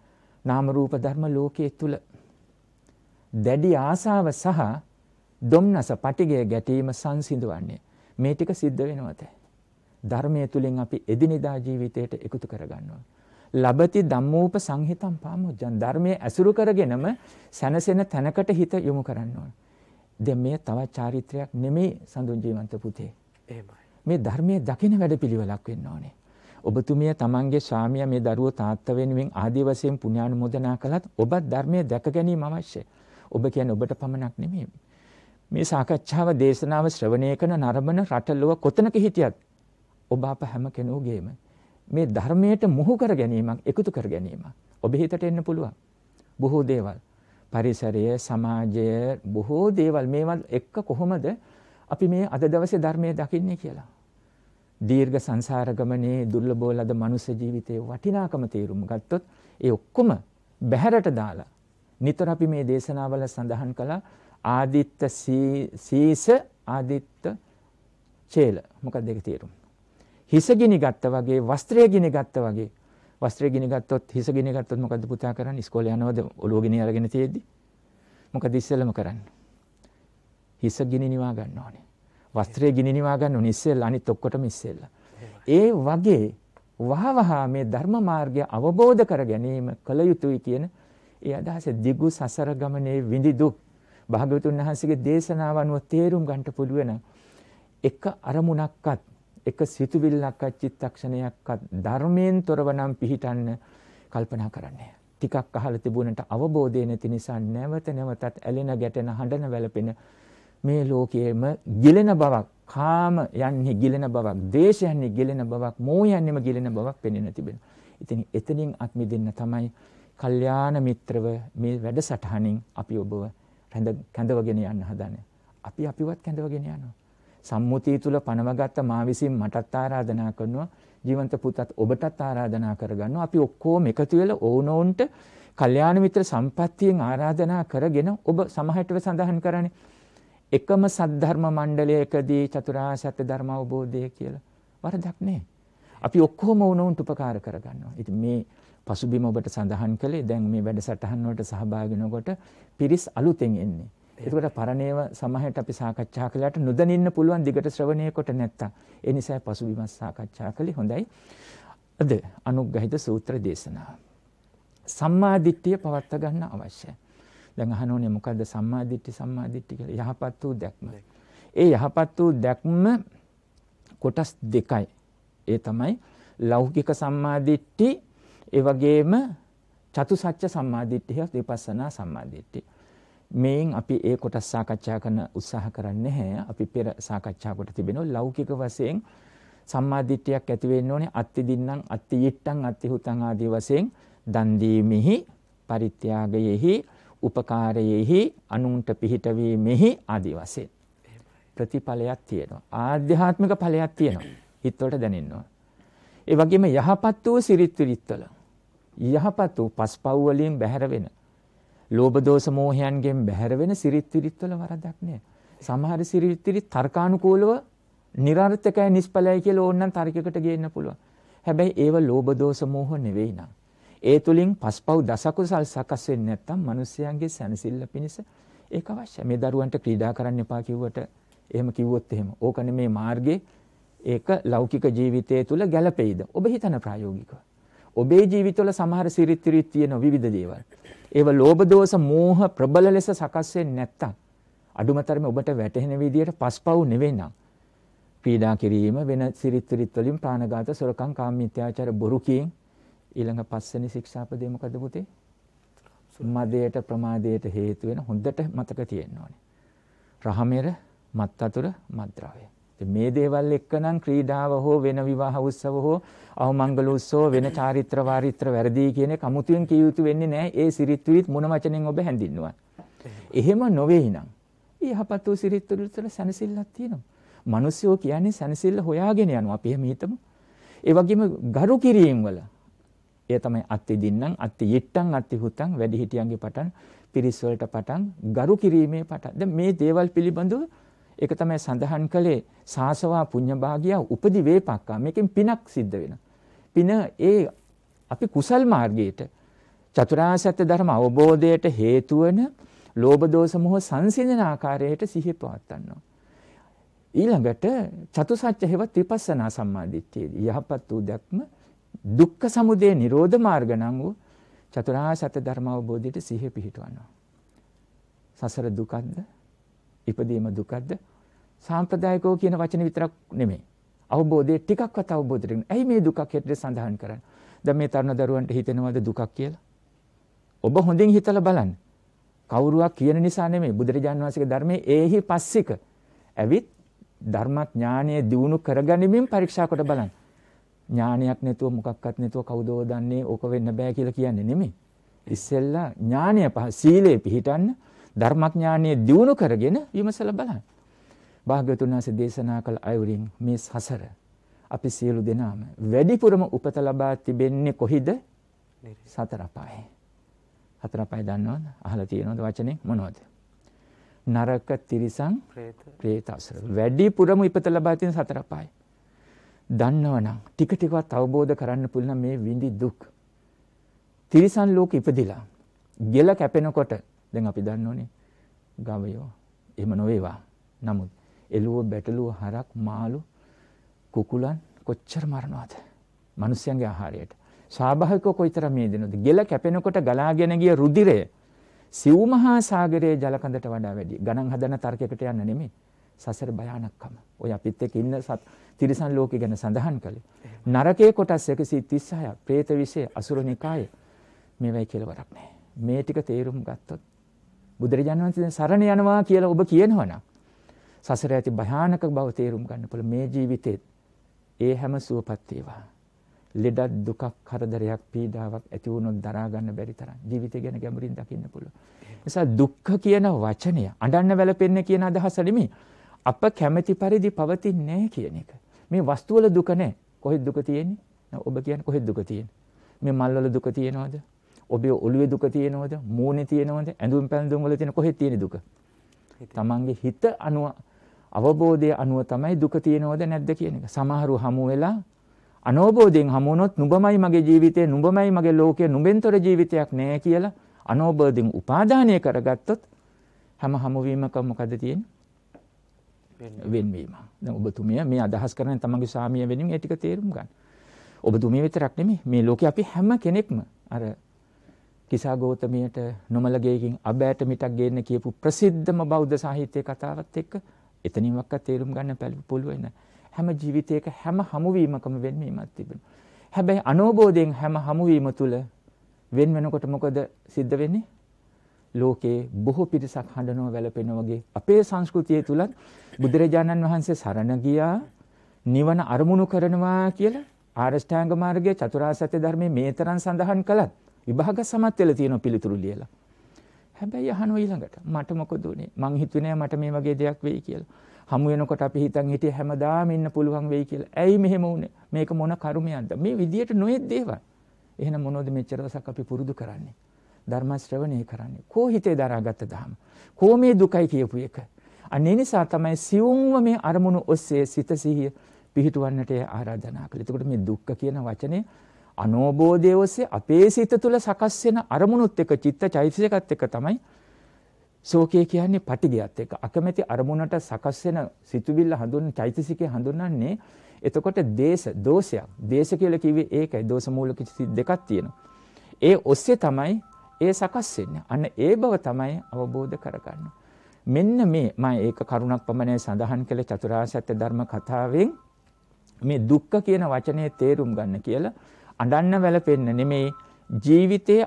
නාම රූප ධර්ම ලෝකයේ තුල දැඩි ආසාව සහ දුම්නස පටිගය ගැටීම සංසිඳවන්නේ මේ ටික සිද්ධ වෙනවද? ධර්මයේ තුලින් අපි එදිනෙදා ජීවිතයට එකතු කරගන්නවා. ලබති ධම්මෝප සංහිතම් පාමුජ්ජං. ධර්මයේ ඇසුරු කරගෙනම සැනසෙන තැනකට හිත යොමු කරන්න ඕන. දැන් මේ තවත් චාරිත්‍රයක් නෙමෙයි සඳුන් ජීවන්ත පුතේ. එහෙමයි. මේ ධර්මයේ දකින වැඩපිළිවෙලක් වෙන්න ඕනේ. ඔබතුමිය තමන්ගේ ස්වාමියා මේ දරුවෝ තාත්තා වෙනුවෙන් ආදී වශයෙන් පුණ්‍යානුමෝදනා කළත් ඔබත් ධර්මයේ දැක ගැනීම අවශ්‍යයි. ඔබ කියන්නේ ඔබට පමණක් නෙමෙයි. මේ සාකච්ඡාව දේශනාව ශ්‍රවණය කරන නරඹන රටලොව කොතනක හිටියත් ඔබ අප හැම කෙනෙකුගේම මේ ධර්මයට මුහු කර ගැනීමක්, එකතු කර ගැනීමක් ඔබ හිතට එන්න පුළුවන්. බොහෝ දේවල්, පරිසරය, සමාජය, බොහෝ දේවල් මේවත් එක්ක කොහොමද අපි මේ අද දවසේ ධර්මයේ දකින්නේ කියලා. දීර්ඝ සංසාර ගමනේ දුර්ලභව ලද මනුෂ්‍ය ජීවිතයේ වටිනාකම තේරුම් ගත්තොත් ඒ ඔක්කොම බැහැරට දාලා නිතර අපි මේ දේශනාවල සඳහන් කළා ආදිත්ත සීස ආදිත්ත චේල. මොකක්ද ඒක තේරුම? හිස ගිනි ගත්තා වගේ, වස්ත්‍රය ගිනි ගත්තා වගේ. වස්ත්‍රය ගිනි ගත්තොත්, හිස ගිනි ගත්තොත් මොකද්ද පුතා කරන්නේ? ඉස්කෝලේ යනවද ඔළුව ගිනි අරගෙන තියෙද්දි? මොකද ඉස්සෙල්ලම කරන්නේ? හිස ගිනි නිවා ගන්න ඕනේ. වස්ත්‍රය ගිනි නිවා ගන්න ඕනේ ඉස්සෙල්ලා, අනිත් ඔක්කොටම ඉස්සෙල්ලා. ඒ වගේ වහවහ මේ ධර්ම මාර්ගය අවබෝධ කර ගැනීම කළ යුතුයි කියන ඒ අදහස දිගු සසර ගමනේ විඳි දුක් භාග්‍යවතුන් වහන්සේගේ දේශනාව අනුව තේරුම් ගන්නට පුළුවන්. එක අරමුණක්වත්, එක සිතුවිල්ලක්වත්, චිත්තක්ෂණයක්වත් ධර්මයෙන් තොරව නම් පිහිටන්න කල්පනා කරන්නේ. ටිකක් අහලා තිබුණට අවබෝධය නැති නිසා නැවත නැවතත් ඇලෙන ගැටෙන හඬන වැළපෙන මේ ලෝකයේම ගිලෙන බවක්, කාම යන්නේ ගිලෙන බවක්, ද්වේෂ යන්නේ ගිලෙන බවක්, මෝහ යන්නේම ගිලෙන බවක් පෙනෙන තිබෙනවා. ඉතින් එතනින් අත් මිදෙන්න තමයි කල්යාණ මිත්‍රව මේ වැඩසටහනින් අපි ඔබව කැඳවගෙන යන්න හදන්නේ. අපි අපිවත් කැඳවගෙන යනවා. සම්මුතිය තුල පනවගත්ත මා විසින් මටත් ආරාධනා කරනවා, ජීවන්ත පුතත් ඔබටත් ආරාධනා කරගන්නවා. අපි ඔක්කොම එකතු වෙලා ඕනෝන්ට කල්යාණ මිත්‍ර සම්පත්තියෙන් ආරාධනා කරගෙන ඔබ සමහරට සඳහන් කරන්නේ එකම සද්ධර්ම මණ්ඩලයකදී චතුරාර්ය සත්‍ය ධර්ම අවබෝධය කියලා. වරදක් නෑ. අපි ඔක්කොම ඕනෝන්ට උපකාර කරගන්නවා. ඉතින් මේ පසුබිම ඔබට සඳහන් කළේ දැන් මේ වැඩසටහන් වලට සහභාගී වෙනකොට පිරිස් අලුතෙන් එන්නේ. ඒකට පරණේව සමහරට අපි සාකච්ඡා කළාට නොදැනින්න පුළුවන් දිගට ශ්‍රවණය කොට නැත්තම්. ඒ නිසා පසුබිම සාකච්ඡා කළේ හොඳයි. අද අනුග්‍රහිත සූත්‍ර දේශනාව. සම්මා දිට්ඨිය පවත්වා ගන්න අවශ්‍යයි. දැන් අහනෝනේ මොකද්ද සම්මා දිට්ඨි කියලා? යහපත් වූ දැක්ම. ඒ යහපත් වූ දැක්ම කොටස් දෙකයි. ඒ තමයි ලෞකික සම්මා දිට්ඨි, ඒ වගේම චතුසත්‍ය සම්මා දිට්ඨිය, විපස්සනා සම්මා දිට්ඨිය. මේන් අපි ඒ කොටස් සාකච්ඡා කරන උත්සාහ කරන්නේ නැහැ. අපි පෙර සාකච්ඡා කොට තිබෙනවා ලෞකික වශයෙන් සම්මා දිට්ඨියක් ඇති වෙන්න ඕනේ අත්ති දින්නම්, අත්ති yittං, අත්ති හුතං ආදී වශයෙන් දන් දීමෙහි, පරිත්‍යාගයෙහි, උපකාරයෙහි, අනුන්ට පිහිටවීමෙහි ආදී වශයෙන් ප්‍රතිඵලයක් තියෙනවා. ආධ්‍යාත්මික ඵලයක් තියෙනවා. හිතවලට දැනෙනවා. ඒ වගේම යහපත් වූ සිරිත් විරිත්වල යහපත් වූ පස්පව් වලින් බැහැර වෙන, ලෝභ දෝෂ මෝහයන්ගෙන් බැහැර වෙන සිරිත් විරිත්වල වරදක් නෑ. සමහර සිරිත් විරිත් තර්කානුකූලව නිරර්ථකයි නිෂ්ඵලයි කියලා ඕනනම් තර්කයකට ගේන්න පුළුවන්. හැබැයි ඒව ලෝභ දෝෂ මෝහ නෙවෙයි නං. ඒ තුලින් පස්පව් දසකුසල් සකස් වෙන්නේ නැත්නම් මිනිස්යාගේ සැනසෙල්ල පිණිස ඒක අවශ්‍යයි. මේ දරුවන්ට ක්‍රීඩා කරන්න එපා කිව්වට එහෙම කිව්වොත් එහෙම ඕකනේ මේ මාර්ගයේ ඒක ලෞකික ජීවිතය තුළ ගැළපෙයිද? ඔබ හිතන ප්‍රායෝගිකව. ඔබේ ජීවිතවල සමහර සිරිත් විරිත් තියෙන විවිධ දේවල්. ඒව ලෝභ දෝෂ මෝහ ප්‍රබල ලෙස සකස් වෙන්නේ නැත්තම් අඩුමතරම ඔබට වැටහෙන විදියට පස්පව් නෙවෙයි නම් පීඩා කිරීම, වෙන සිරිත් විරිත් වලින් ප්‍රාණඝාත, සොරකම්, කාමීත්‍යාචාර, බොරු කීම්, ඊළඟ පස්වෙනි ශික්ෂාපදේ මොකද පුතේ? මදයට ප්‍රමාදයට හේතු වෙන හොඳට මතක තියෙන්න ඕනේ. රහමෙර, මත්අතුර, මත්ද්‍රව්‍ය. මේ දේවල් එක්කනම් ක්‍රීඩාව හෝ වෙන විවාහ උත්සව හෝ අවමංගල උත්සව වෙන චාරිත්‍ර වාරිත්‍ර වැරදි කියන එක අමුතුවෙන් කිය යුතු වෙන්නේ නැහැ. ඒ සිරිත් විරිත් මොන වචනෙන් ඔබ හැඳින්නුවා. එහෙම නොවේ නම් යහපත් වූ සිරිත් විරිත් වල සැනසෙල්ලක් තියෙනවා. මිනිස්සුෝ කියන්නේ සැනසෙල්ල හොයාගෙන යනවා. අපි එහෙම හිතමු. ඒ වගේම ගරු කිරීම වල ඒ තමයි අත්ති දින්නම්, අත්ති yittං, අත්ති හුතං, වැඩිහිටියන්ගේ පටන් පිරිස් වලට පටන් ගරු කිරීමේ පටන්. දැන් මේ දේවල් පිළිබඳව ඒක තමයි සඳහන් කළේ සාසවා පුඤ්ඤභාගිය උපදි වේපක්කා. මේකෙන් පිනක් සිද්ධ වෙනවා. පින ඒ අපි කුසල් මාර්ගයට චතුරාර්ය සත්‍ය ධර්ම අවබෝධයට හේතු වෙන ලෝභ දෝෂ මොහ සංසිඳන ආකාරයට සිහිය පවත්වනවා. ඊළඟට චතුසත්‍ය හේවත් විපස්සනා සම්මාදිට්ඨියදී යහපත් වූ දැක්ම දුක්ඛ සමුදය නිරෝධ මාර්ග නම් වූ චතුරාර්ය සත්‍ය ධර්ම අවබෝධයට සිහිය පිහිටවනවා. සසර දුකක්ද? ඉපදීම දුකක්ද? සාම්ප්‍රදායිකෝ කියන වචන විතරක් නෙමෙයි. අවබෝධයේ ටිකක්වත් අවබෝධ කරගන්න. ඇයි මේ දුකක් හැටියට සඳහන් කරන්නේ? දැන් මේ තරුණ දරුවන්ට හිතෙනවද දුකක් කියලා? ඔබ හොඳින් හිතලා බලන්න. කවුරුවක් කියන නිසා නෙමෙයි. බුදුරජාණන් වහන්සේගේ ධර්මයේ ඒහි පස්සික ඇවිත් ධර්මඥානය දියුණු කරගනිමින් පරීක්ෂා කොට බලන්න. ඥානයක් නැතුව මොකක්වත් නැතුව කවුදෝ දන්නේ ඕක වෙන්න බෑ කියලා කියන්නේ නෙමෙයි. ඉස්සෙල්ලා ඥානය සීලේ පිහිටන්න ධර්මඥානය දියුණු කරගෙන විමසලා බලන්න. භාග්‍යවතුන් වහන්සේ දේශනා කළ අයුරින් මේ සසර අපි සියලු දෙනාම වැඩිපුරම උපත ලබා තිබෙන්නේ කොහිද? සතර අපායේ. සතර අපාය දන්නවද? අහලා තියෙනවද වචනේ මොනවද? නරක, තිරිසන්, ප්‍රේත, අසුර. වැඩිපුරම උපත ලබා තියෙන සතර අපාය. දන්නවනම් ටික ටිකවත් අවබෝධ කරන්න පුළුවන් මේ විඳි දුක්. තිරිසන් ලෝකෙ ඉපදිලා ගෙල කැපෙනකොට දැන් අපි දන්නෝනේ ගවයෝ එහෙම නොවේවා. නමුත් එළුව, බැටළුව, හරක්, මාළු, කුකුලන් කොච්චර මරනවද? මිනිස්යන්ගේ ආහාරයට. ස්වාභාවිකව කොයිතරම් මේ දෙනවද? ගෙල කැපෙනකොට ගලාගෙන ගිය රුධිරය සිව් මහා සාගරයේ ජල කඳට වඩා වැඩි. ගණන් හදන තර්කයකට යන්න නෙමෙයි. සසර භයානකම. ඔය අපිත් එක්ක ඉන්න තිරිසන් ලෝකෙ ගැන සඳහන් කළේ. නරකයේ කොටස් 136ක්, പ്രേත විශේෂ, අසුර නිකාය මේවයි කෙලවරක් නැහැ. මේ ටික තේරුම් ගත්තොත් බුදුරජාණන් වහන්සේ සරණ යනවා කියලා ඔබ කියනවනම් සසර ඇති භයානක බව තේරුම් ගන්න පුළුවන්. මේ ජීවිතේත් ඒ හැම සුවපත් වේවා. ලෙඩක්, දුකක්, කරදරයක්, පීඩාවක් ඇති වුණොත් දරා ගන්න බැරි තරම් ජීවිතය ගැන ගැඹුරින් දකින්න පුළුවන්. නිසා දුක්ඛ කියන වචනය අඬන්න වැළපෙන්න කියන අදහස නෙමෙයි. අප කැමැති පරිදි පවතින්නේ නැහැ කියන එක. මේ වස්තු වල දුක නැහැ. කොහෙද දුක තියෙන්නේ? ඔබ කියන්නේ කොහෙද දුක තියෙන්නේ? මේ මල් වල දුක තියෙනවද? ඔබේ ඔළුවේ දුක තියෙනවද? මූණේ තියෙනවද? ඇඳුම් පැළඳුම් වල තියෙන කොහෙද තියෙන දුක? තමන්ගේ හිත අනුව අවබෝධය අනුව තමයි දුක තියෙනවද නැද්ද කියන එක. සමහරව හමු වෙලා අනෝබෝධයෙන් හමු වුණොත් නුඹමයි මගේ ජීවිතේ, නුඹමයි මගේ ලෝකය, නුඹෙන්තර ජීවිතයක් නෑ කියලා අනෝබෝධයෙන් උපාදානය කරගත්තොත් හැම හමුවීමකම මොකද තියෙන්නේ? වෙන්වීම. දැන් ඔබතුමිය මේ අදහස් කරන්නේ තමන්ගේ සාමිය වෙනින් ඒ ටික තේරුම් ගන්න. ඔබතුමිය විතරක් නෙමෙයි මේ ලෝකේ අපි හැම කෙනෙක්ම අර කිසා ගෞතමියට නොමලගේකින් අබෑට මිටක් ගේන්න කියපු ප්‍රසිද්ධම බෞද්ධ සාහිත්‍ය කතාවත් එක්ක එතනින් වක්ක තේරුම් ගන්න පුළුවන්. හැම ජීවිතයක හැම හමුවීමකම වෙන්වීමක් තිබෙනවා. හැබැයි අනෝබෝධයෙන් හැම හමුවීම තුල වෙන වෙනකොට මොකද සිද්ධ වෙන්නේ? ලෝකේ බොහෝ පිරිසක් හඬනවා වැළපෙනවා වගේ අපේ සංස්කෘතිය තුලත් බුදුරජාණන් වහන්සේ සරණ ගියා නිවන අරමුණු කරනවා කියලා ආරෂ්ඨාංග මාර්ගයේ චතුරාර්ය සත්‍ය ධර්මයේ මේ තරම් සඳහන් කළත් විභාග සමත් වෙලා තියෙන පිළිතුරු ලියලා. හැබැයි අහනවා ඊළඟට මට මොකද උනේ? මං හිතුවේ නෑ මට මේ වගේ දෙයක් වෙයි කියලා. හමු වෙනකොට අපි හිතන් හිටියේ හැමදාම ඉන්න පුළුවන් වෙයි කියලා. ඇයි මෙහෙම වුනේ? මේක මොන කර්මයක්ද? මේ විදියට නොයෙක් දේවල්. එහෙනම් මොනවද මෙච්චර දවසක් අපි පුරුදු කරන්නේ? ධර්ම ශ්‍රවණය කරන්නේ. කෝ හිතේ දරාගත්ත දහම. කෝ මේ දුකයි කියපු එක. අනේ නිසා තමයි සිවුම්ව මේ අරමුණු ඔස්සේ සිත සිහිය පිහිටවන්නට ආරාධනා කළේ. එතකොට මේ දුක්ඛ කියන වචනේ අනෝබෝධය ඔස්සේ අපේ සිත තුළ සකස් වෙන අරමුණුත් එක්ක චිත්ත චෛතසිකත් එක්ක තමයි ශෝකය කියන්නේ පටිගයත් එක්ක. අකමැති අරමුණට සකස් වෙන සිතුවිල්ල හඳුන්වන චෛතසිකය හඳුන්වන්නේ එතකොට දෝෂයක්. දේශ කියලා කිව්වේ ඒකයි. දෝෂ මූලික දෙකක් තියෙනවා. ඒ ඔස්සේ තමයි ඒ සකස් වෙන්නේ. අන්න ඒ බව තමයි අවබෝධ කරගන්න. මෙන්න මේ මම ඒක කරුණක් පමණයි සඳහන් කළේ චතුරාර්ය සත්‍ය ධර්ම කතාවෙන් මේ දුක්ඛ කියන වචනේ තේරුම් ගන්න කියලා අඬන්න වැළපෙන්න නෙමෙයි ජීවිතයේ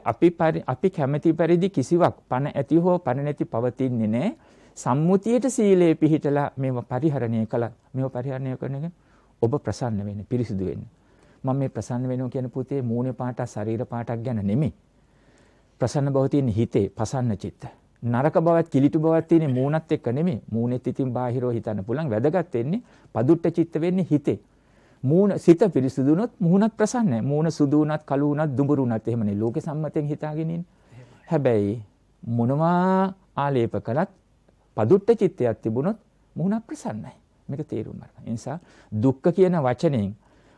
අපි කැමැති පරිදි කිසිවක් පණ ඇති හෝ පණ නැති පවතින්නේ නැහැ. සම්මුතියට සීලේ පිහිටලා මේව පරිහරණය කළා. මේව පරිහරණය කරන එක ඔබ ප්‍රසන්න වෙන්න, පිරිසිදු වෙන්න. මම මේ ප්‍රසන්න වෙනවා කියන පුතේ මූණේ පාටක්, ශරීර පාටක් ගැන නෙමෙයි. ප්‍රසන්න බව තියෙන හිතේ, පසන්න චිත්ත. නරක බවත්, කිලිටු බවත් තියෙන මූණත් එක්ක නෙමෙයි. මූණෙත් ඉතින් බාහිරව හිතන්න පුළුවන්. වැදගත් වෙන්නේ පදුට්ට චිත්ත වෙන්නේ හිතේ. මූණ සිත පිරිසුදු වුණොත් මූණත් ප්‍රසන්නයි. මූණ සුදු වුණත්, කළු වුණත්, දුඹුරු වුණත් එහෙමනේ ලෝකේ සම්මතයෙන් හිතාගෙන ඉන්නේ. හැබැයි මොනවා ආලේප කළත් පදුට්ට චිත්තයක් තිබුණොත් මූණ ප්‍රසන්නයි. මේක තේරුම් ගන්න. ඒ නිසා දුක්ඛ කියන වචනයෙන්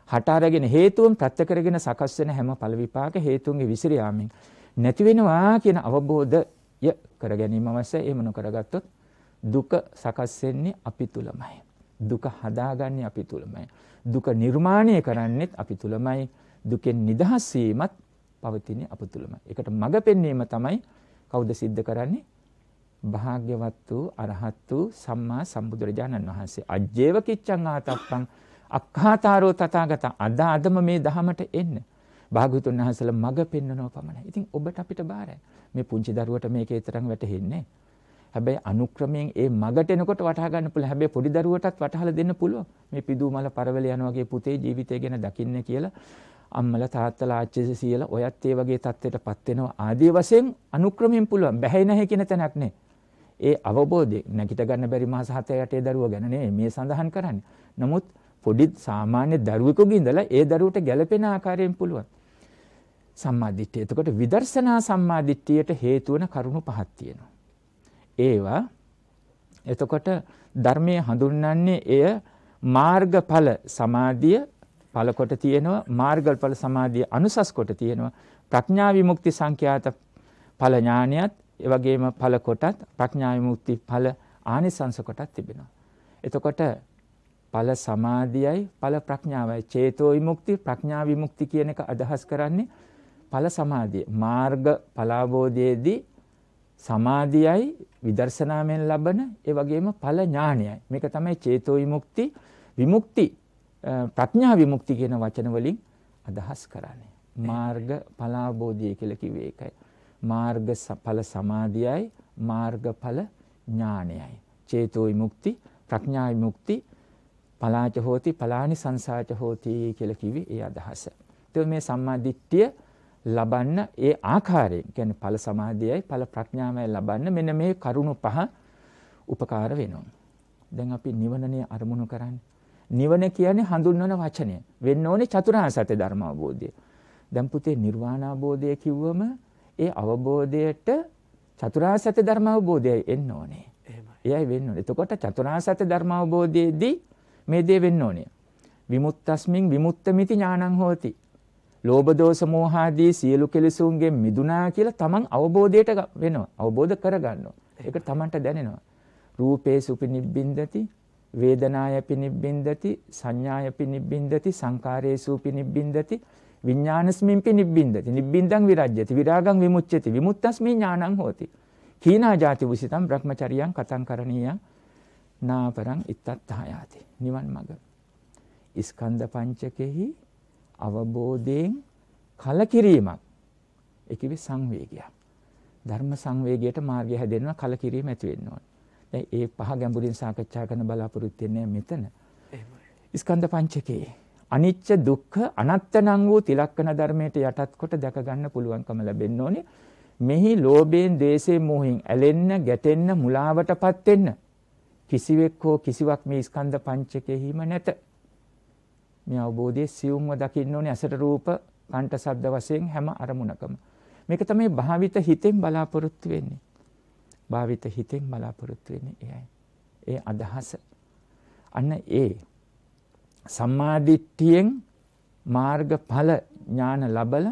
හට අරගෙන හේතුන් ප්‍රත්‍ය කරගෙන සකස් වෙන හැම ඵල විපාක හේතුන්ගේ විසිර යාමෙන් නැති වෙනවා කියන අවබෝධය කර ගැනීම අවශ්‍යයි. එහෙම නොකරගත්තොත් දුක සකස් වෙන්නේ අපි තුලමයි. දුක හදාගන්නේ අපි තුලමයි. දුක නිර්මාණය කරන්නේත් අපි තුලමයි. දුකෙන් නිදහස් වීමත් පවතින්නේ අප තුලමයි. ඒකට මඟ පෙන්වීම තමයි කවුද සිද්ධ කරන්නේ? භාග්‍යවත් වූ අරහත් වූ සම්මා සම්බුදුරජාණන් වහන්සේ. අජ්ජේව කිච්ඡං ආතප්පං අක්ඛාතාරෝ තථාගත. අදම මේ දහමට එන්න. භාග්‍යවතුන් වහන්සේලා මඟ පෙන්වනව පමණයි. ඉතින් ඔබට අපිට බාරයි. මේ පුංචි දරුවට මේකේ තරම් වැටහෙන්නේ. හැබැයි අනුක්‍රමයෙන් ඒ මගට එනකොට වටහා ගන්න පුළුවන්. හැබැයි පොඩි දරුවටත් වටහලා දෙන්න පුළුවන්. මේ පිදු මල පරවල යන වගේ පුතේ ජීවිතය ගැන දකින්න කියලා අම්මලා තාත්තලා ආච්චිලා සීයලා ඔයත් ඒ වගේ තත්ත්වයටපත් වෙනවා. ආදී වශයෙන් අනුක්‍රමයෙන් පුළුවන්. බැහැ නැහැ කියන තැනක් නෑ. ඒ අවබෝධය නැගිට ගන්න බැරි මාස 7-8 දරුවෝ ගැන නෙමෙයි මේ සඳහන් කරන්නේ. නමුත් පොඩි සාමාන්‍ය දරුවෙකුගේ ඉඳලා ඒ දරුවට ගැළපෙන ආකාරයෙන් පුළුවන්. සම්මාදිට්ඨිය. එතකොට විදර්ශනා සම්මාදිට්ඨියට හේතු වන කරුණු පහක් තියෙනවා. ඒවා එතකොට ධර්මයේ හඳුන්වන්නේ එය මාර්ගඵල සමාධිය ඵල කොට තියෙනවා. මාර්ගඵල සමාධිය අනුසස් කොට තියෙනවා. ප්‍රඥා විමුක්ති සංඛ්‍යාත ඵල ඥානියත් ඒ වගේම ඵල කොටත් ප්‍රඥා විමුක්ති ඵල ආනිසංස කොටත් තිබෙනවා. එතකොට ඵල සමාධියයි ඵල ප්‍රඥාවයි චේතෝ විමුක්ති ප්‍රඥා විමුක්ති කියන එක අදහස් කරන්නේ ඵල සමාධිය. මාර්ග ඵලාභෝධයේදී සමාධියයි විදර්ශනාවෙන් ලබන ඒ වගේම ඵල ඥානයයි. මේක තමයි චේතෝ විමුක්ති විමුක්ති ප්‍රඥා විමුක්ති කියන වචන වලින් අදහස් කරන්නේ. මාර්ග ඵලාභෝධය කියලා කිව්වේ ඒකයි. මාර්ග ඵල සමාධියයි මාර්ග ඵල ඥානයයි. චේතෝ විමුක්ති ප්‍රඥා විමුක්ති පලාච හෝති පලානි සංසාච හෝති කියලා කිව්වේ ඒ අදහස. ඒත් මේ සම්මා දිට්ඨිය ලබන්න ඒ ආකාරයෙන් කියන්නේ ඵල සමාධියයි ඵල ප්‍රඥාවයි ලබන්න මෙන්න මේ කරුණු පහ උපකාර වෙනවා. දැන් අපි නිවනනේ අරමුණු කරන්නේ. නිවන කියන්නේ හඳුන්වන වචනය. වෙන්න ඕනේ චතුරාර්ය සත්‍ය ධර්ම අවබෝධය. දැන් පුතේ නිර්වාණ අවබෝධය කිව්වම ඒ අවබෝධයට චතුරාර්ය සත්‍ය ධර්ම අවබෝධයයි එන්න ඕනේ. එයයි වෙන්න ඕනේ. එතකොට චතුරාර්ය සත්‍ය ධර්ම අවබෝධයේදී මේ දේ වෙන්න ඕනේ. විමුක්තස්මින් විමුක්තമിതി ඥානං හෝති. ලෝභ දෝෂ මෝහ ආදී සියලු කෙලෙසුන්ගෙන් මිදුණා කියලා තමන් අවබෝධයට වෙනවා. අවබෝධ කරගන්නවා. ඒක තමන්ට දැනෙනවා. රූපේ සුපිනිබ්බින්දති, වේදනාය පිනිබ්බින්දති, සංඥාය පිනිබ්බින්දති, සංකාරේ සුපිනිබ්බින්දති, විඥානස්මින් පිනිබ්බින්දති. නිබ්බින්දං විරජ්‍යති, විරාගං විමුච්ඡති, විමුක්තස්මින් ඥානං හෝති. කීනා ජාති විසිතං බ්‍රහ්මචරියං කතං කරණීයං නාපරං ඉත්තත්හායාති. නිවන් මඟ. ස්කන්ධ පංචකෙහි අවබෝධයෙන් කලකිරීමක්. ඒ කිවි සංවේගයක්. ධර්ම සංවේගයට මාර්ගය හැදෙනවා කලකිරීම ඇති වෙන්න ඕන. දැන් ඒ පහ ගැඹුරින් සාකච්ඡා කරන බලාපොරොත්තු වෙන්නේ මෙතන. එහෙමයි. ස්කන්ධ පංචකේ අනිච්ච දුක්ඛ අනාත්ම වූ තිලක්කන ධර්මයට යටත් කොට දැක ගන්න පුළුවන්කම ලැබෙන්න ඕනේ. මෙහි ලෝභයෙන්, ද්වේෂයෙන්, මොහින් ඇලෙන්න, ගැටෙන්න, මුලාවටපත් වෙන්න කිසිවෙක් හෝ කිසිවක් මේ ස්කන්ධ පංචකෙහිම නැත. මේ අවබෝධයේ සියුම්ව දකින්න ඕනේ අසට රූප, කණ්ඨ, ශබ්ද වශයෙන් හැම අරමුණකම. මේක තමයි භාවිත හිතෙන් බලාපොරොත්තු වෙන්නේ. භාවිත හිතෙන් බලාපොරොත්තු වෙන්නේ එයයි. ඒ අදහස. අන්න ඒ සම්මාදිට්ඨියෙන් මාර්ගඵල ඥාන ලබල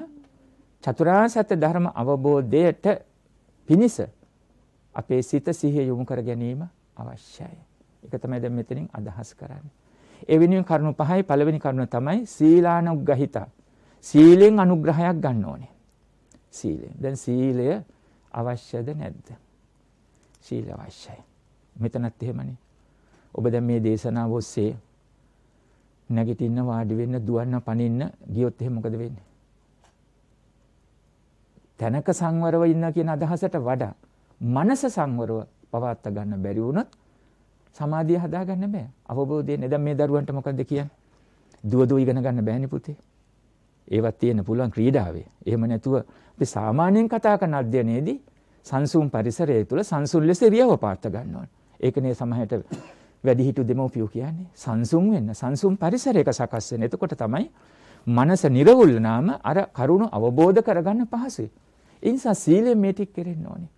චතුරාර්ය සත්‍ය ධර්ම අවබෝධයට පිණිස අපේ සිත සිහිය යොමු කර ගැනීම අවශ්‍යයි. ඒක තමයි දැන් මෙතනින් අදහස් කරන්නේ. ඒ වෙනුවෙන් කරුණු පහයි. පළවෙනි කරුණ තමයි සීලානුග්‍රහිත. සීලෙන් අනුග්‍රහයක් ගන්න ඕනේ. සීලෙන්. දැන් සීලය අවශ්‍යද නැද්ද? සීල අවශ්‍යයි. මෙතනත් එහෙමනේ. ඔබ දැන් මේ දේශනාව ඔස්සේ නැගිටින්න, වාඩි වෙන්න, දුවන්න, පනින්න ගියොත් එහෙනම් මොකද වෙන්නේ? තනක සංවරව ඉන්න කියන අදහසට වඩා මනස සංවරව පවත්වා ගන්න බැරි වුණොත් සමාධිය හදා ගන්න බෑ. අවබෝධයෙන් දැන් මේ දරුවන්ට මොකද්ද කියන්නේ? දුව ඉගෙන ගන්න බෑනේ පුතේ. ඒවත් තියෙන පුළුවන් ක්‍රීඩාවේ. එහෙම නැතුව අපි සාමාන්‍යයෙන් කතා කරන අධ්‍යයනයේදී සංසුන් පරිසරය තුළ සංසුන් ලෙස ඉරියව්ව පාත්ත ගන්න ඕනේ. ඒකනේ සමහරට වැඩිහිටි දෙමව්පියෝ කියන්නේ සංසුන් වෙන්න, සංසුන් පරිසරයක සකස් වෙන්න. එතකොට තමයි මනස නිර්වුල් නාම අර කරුණ අවබෝධ කරගන්න පහසුයි. ඒ නිසා සීලයෙන් මේ ටික කෙරෙන්න ඕනේ.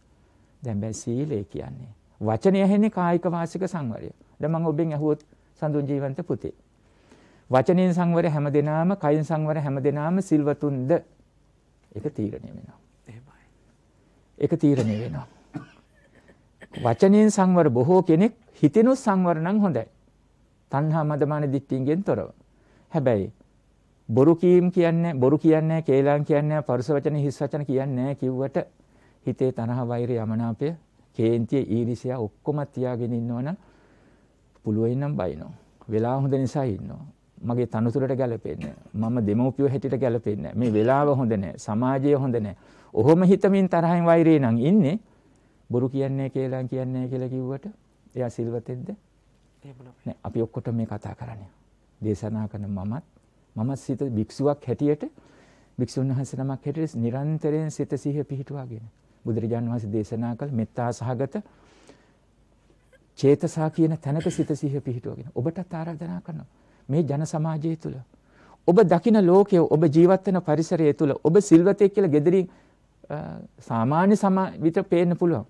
දැන් බෑ සීලය කියන්නේ. වචනය ඇහෙන්නේ කායික වාචික සංවරය. දැන් මම ඔබෙන් අහුවොත් සඳුන් ජීවන්ත පුතේ. වචනෙන් සංවරය හැමදෙනාම, කයින් සංවරය හැමදෙනාම සිල්වතුන්ද? ඒක තීරණය වෙනවා. එහෙමයි. ඒක තීරණය වෙනවා. වචනෙන් සංවර බොහෝ කෙනෙක් හිතෙනුත් සංවර නම් හොඳයි. තණ්හා මදමාන දිට්ඨියෙන් තොරව. හැබැයි බොරු කියන්නේ කේලම් කියන්නේ පරුස වචන හිස් වචන කියන්නේ කිව්වට හිතේ තරහ වෛරය යමනාපය කේන්තිය ඊර්ෂ්‍යා ඔක්කොම තියාගෙන ඉන්නවනම් පුළුවන් නම් බයිනෝ. වෙලාව හොඳ නිසා ඉන්නවා. මගේ තනතුරට ගැලපෙන්නේ මම දෙමෝපියෝ හැටියට ගැලපෙන්නේ මේ වෙලාව හොඳ නැහැ. සමාජය හොඳ නැහැ. ඔහොම හිතමින් තරහින් වෛරේ නම් ඉන්නේ. බොරු කියන්නේ කේලම් කියන්නේ කියලා කිව්වට එයා සිල්වතෙක්ද? නෑ. අපි ඔක්කොට මේ කතා කරන්නේ. දේශනා කරන මම සිත භික්ෂුවක් හැටියට භික්ෂුන් වහන්සේ නමක් හැටියට නිරන්තරයෙන් සිත සිහිය පිහිටුවාගෙන බුදුරජාණන් වහන්සේ දේශනා කළ මෙත්තා සහගත චේතසා කියන තැනක සිත සිහිය පිහිටුවාගෙන ඔබටත් ආරාධනා කරනවා. මේ ජන සමාජය තුළ ඔබ දකින ලෝකයේ ඔබ ජීවත් වෙන පරිසරය තුළ ඔබ සිල්වතෙක් කියලා gederin සාමාන්‍ය විතර පේන්න පුළුවන්.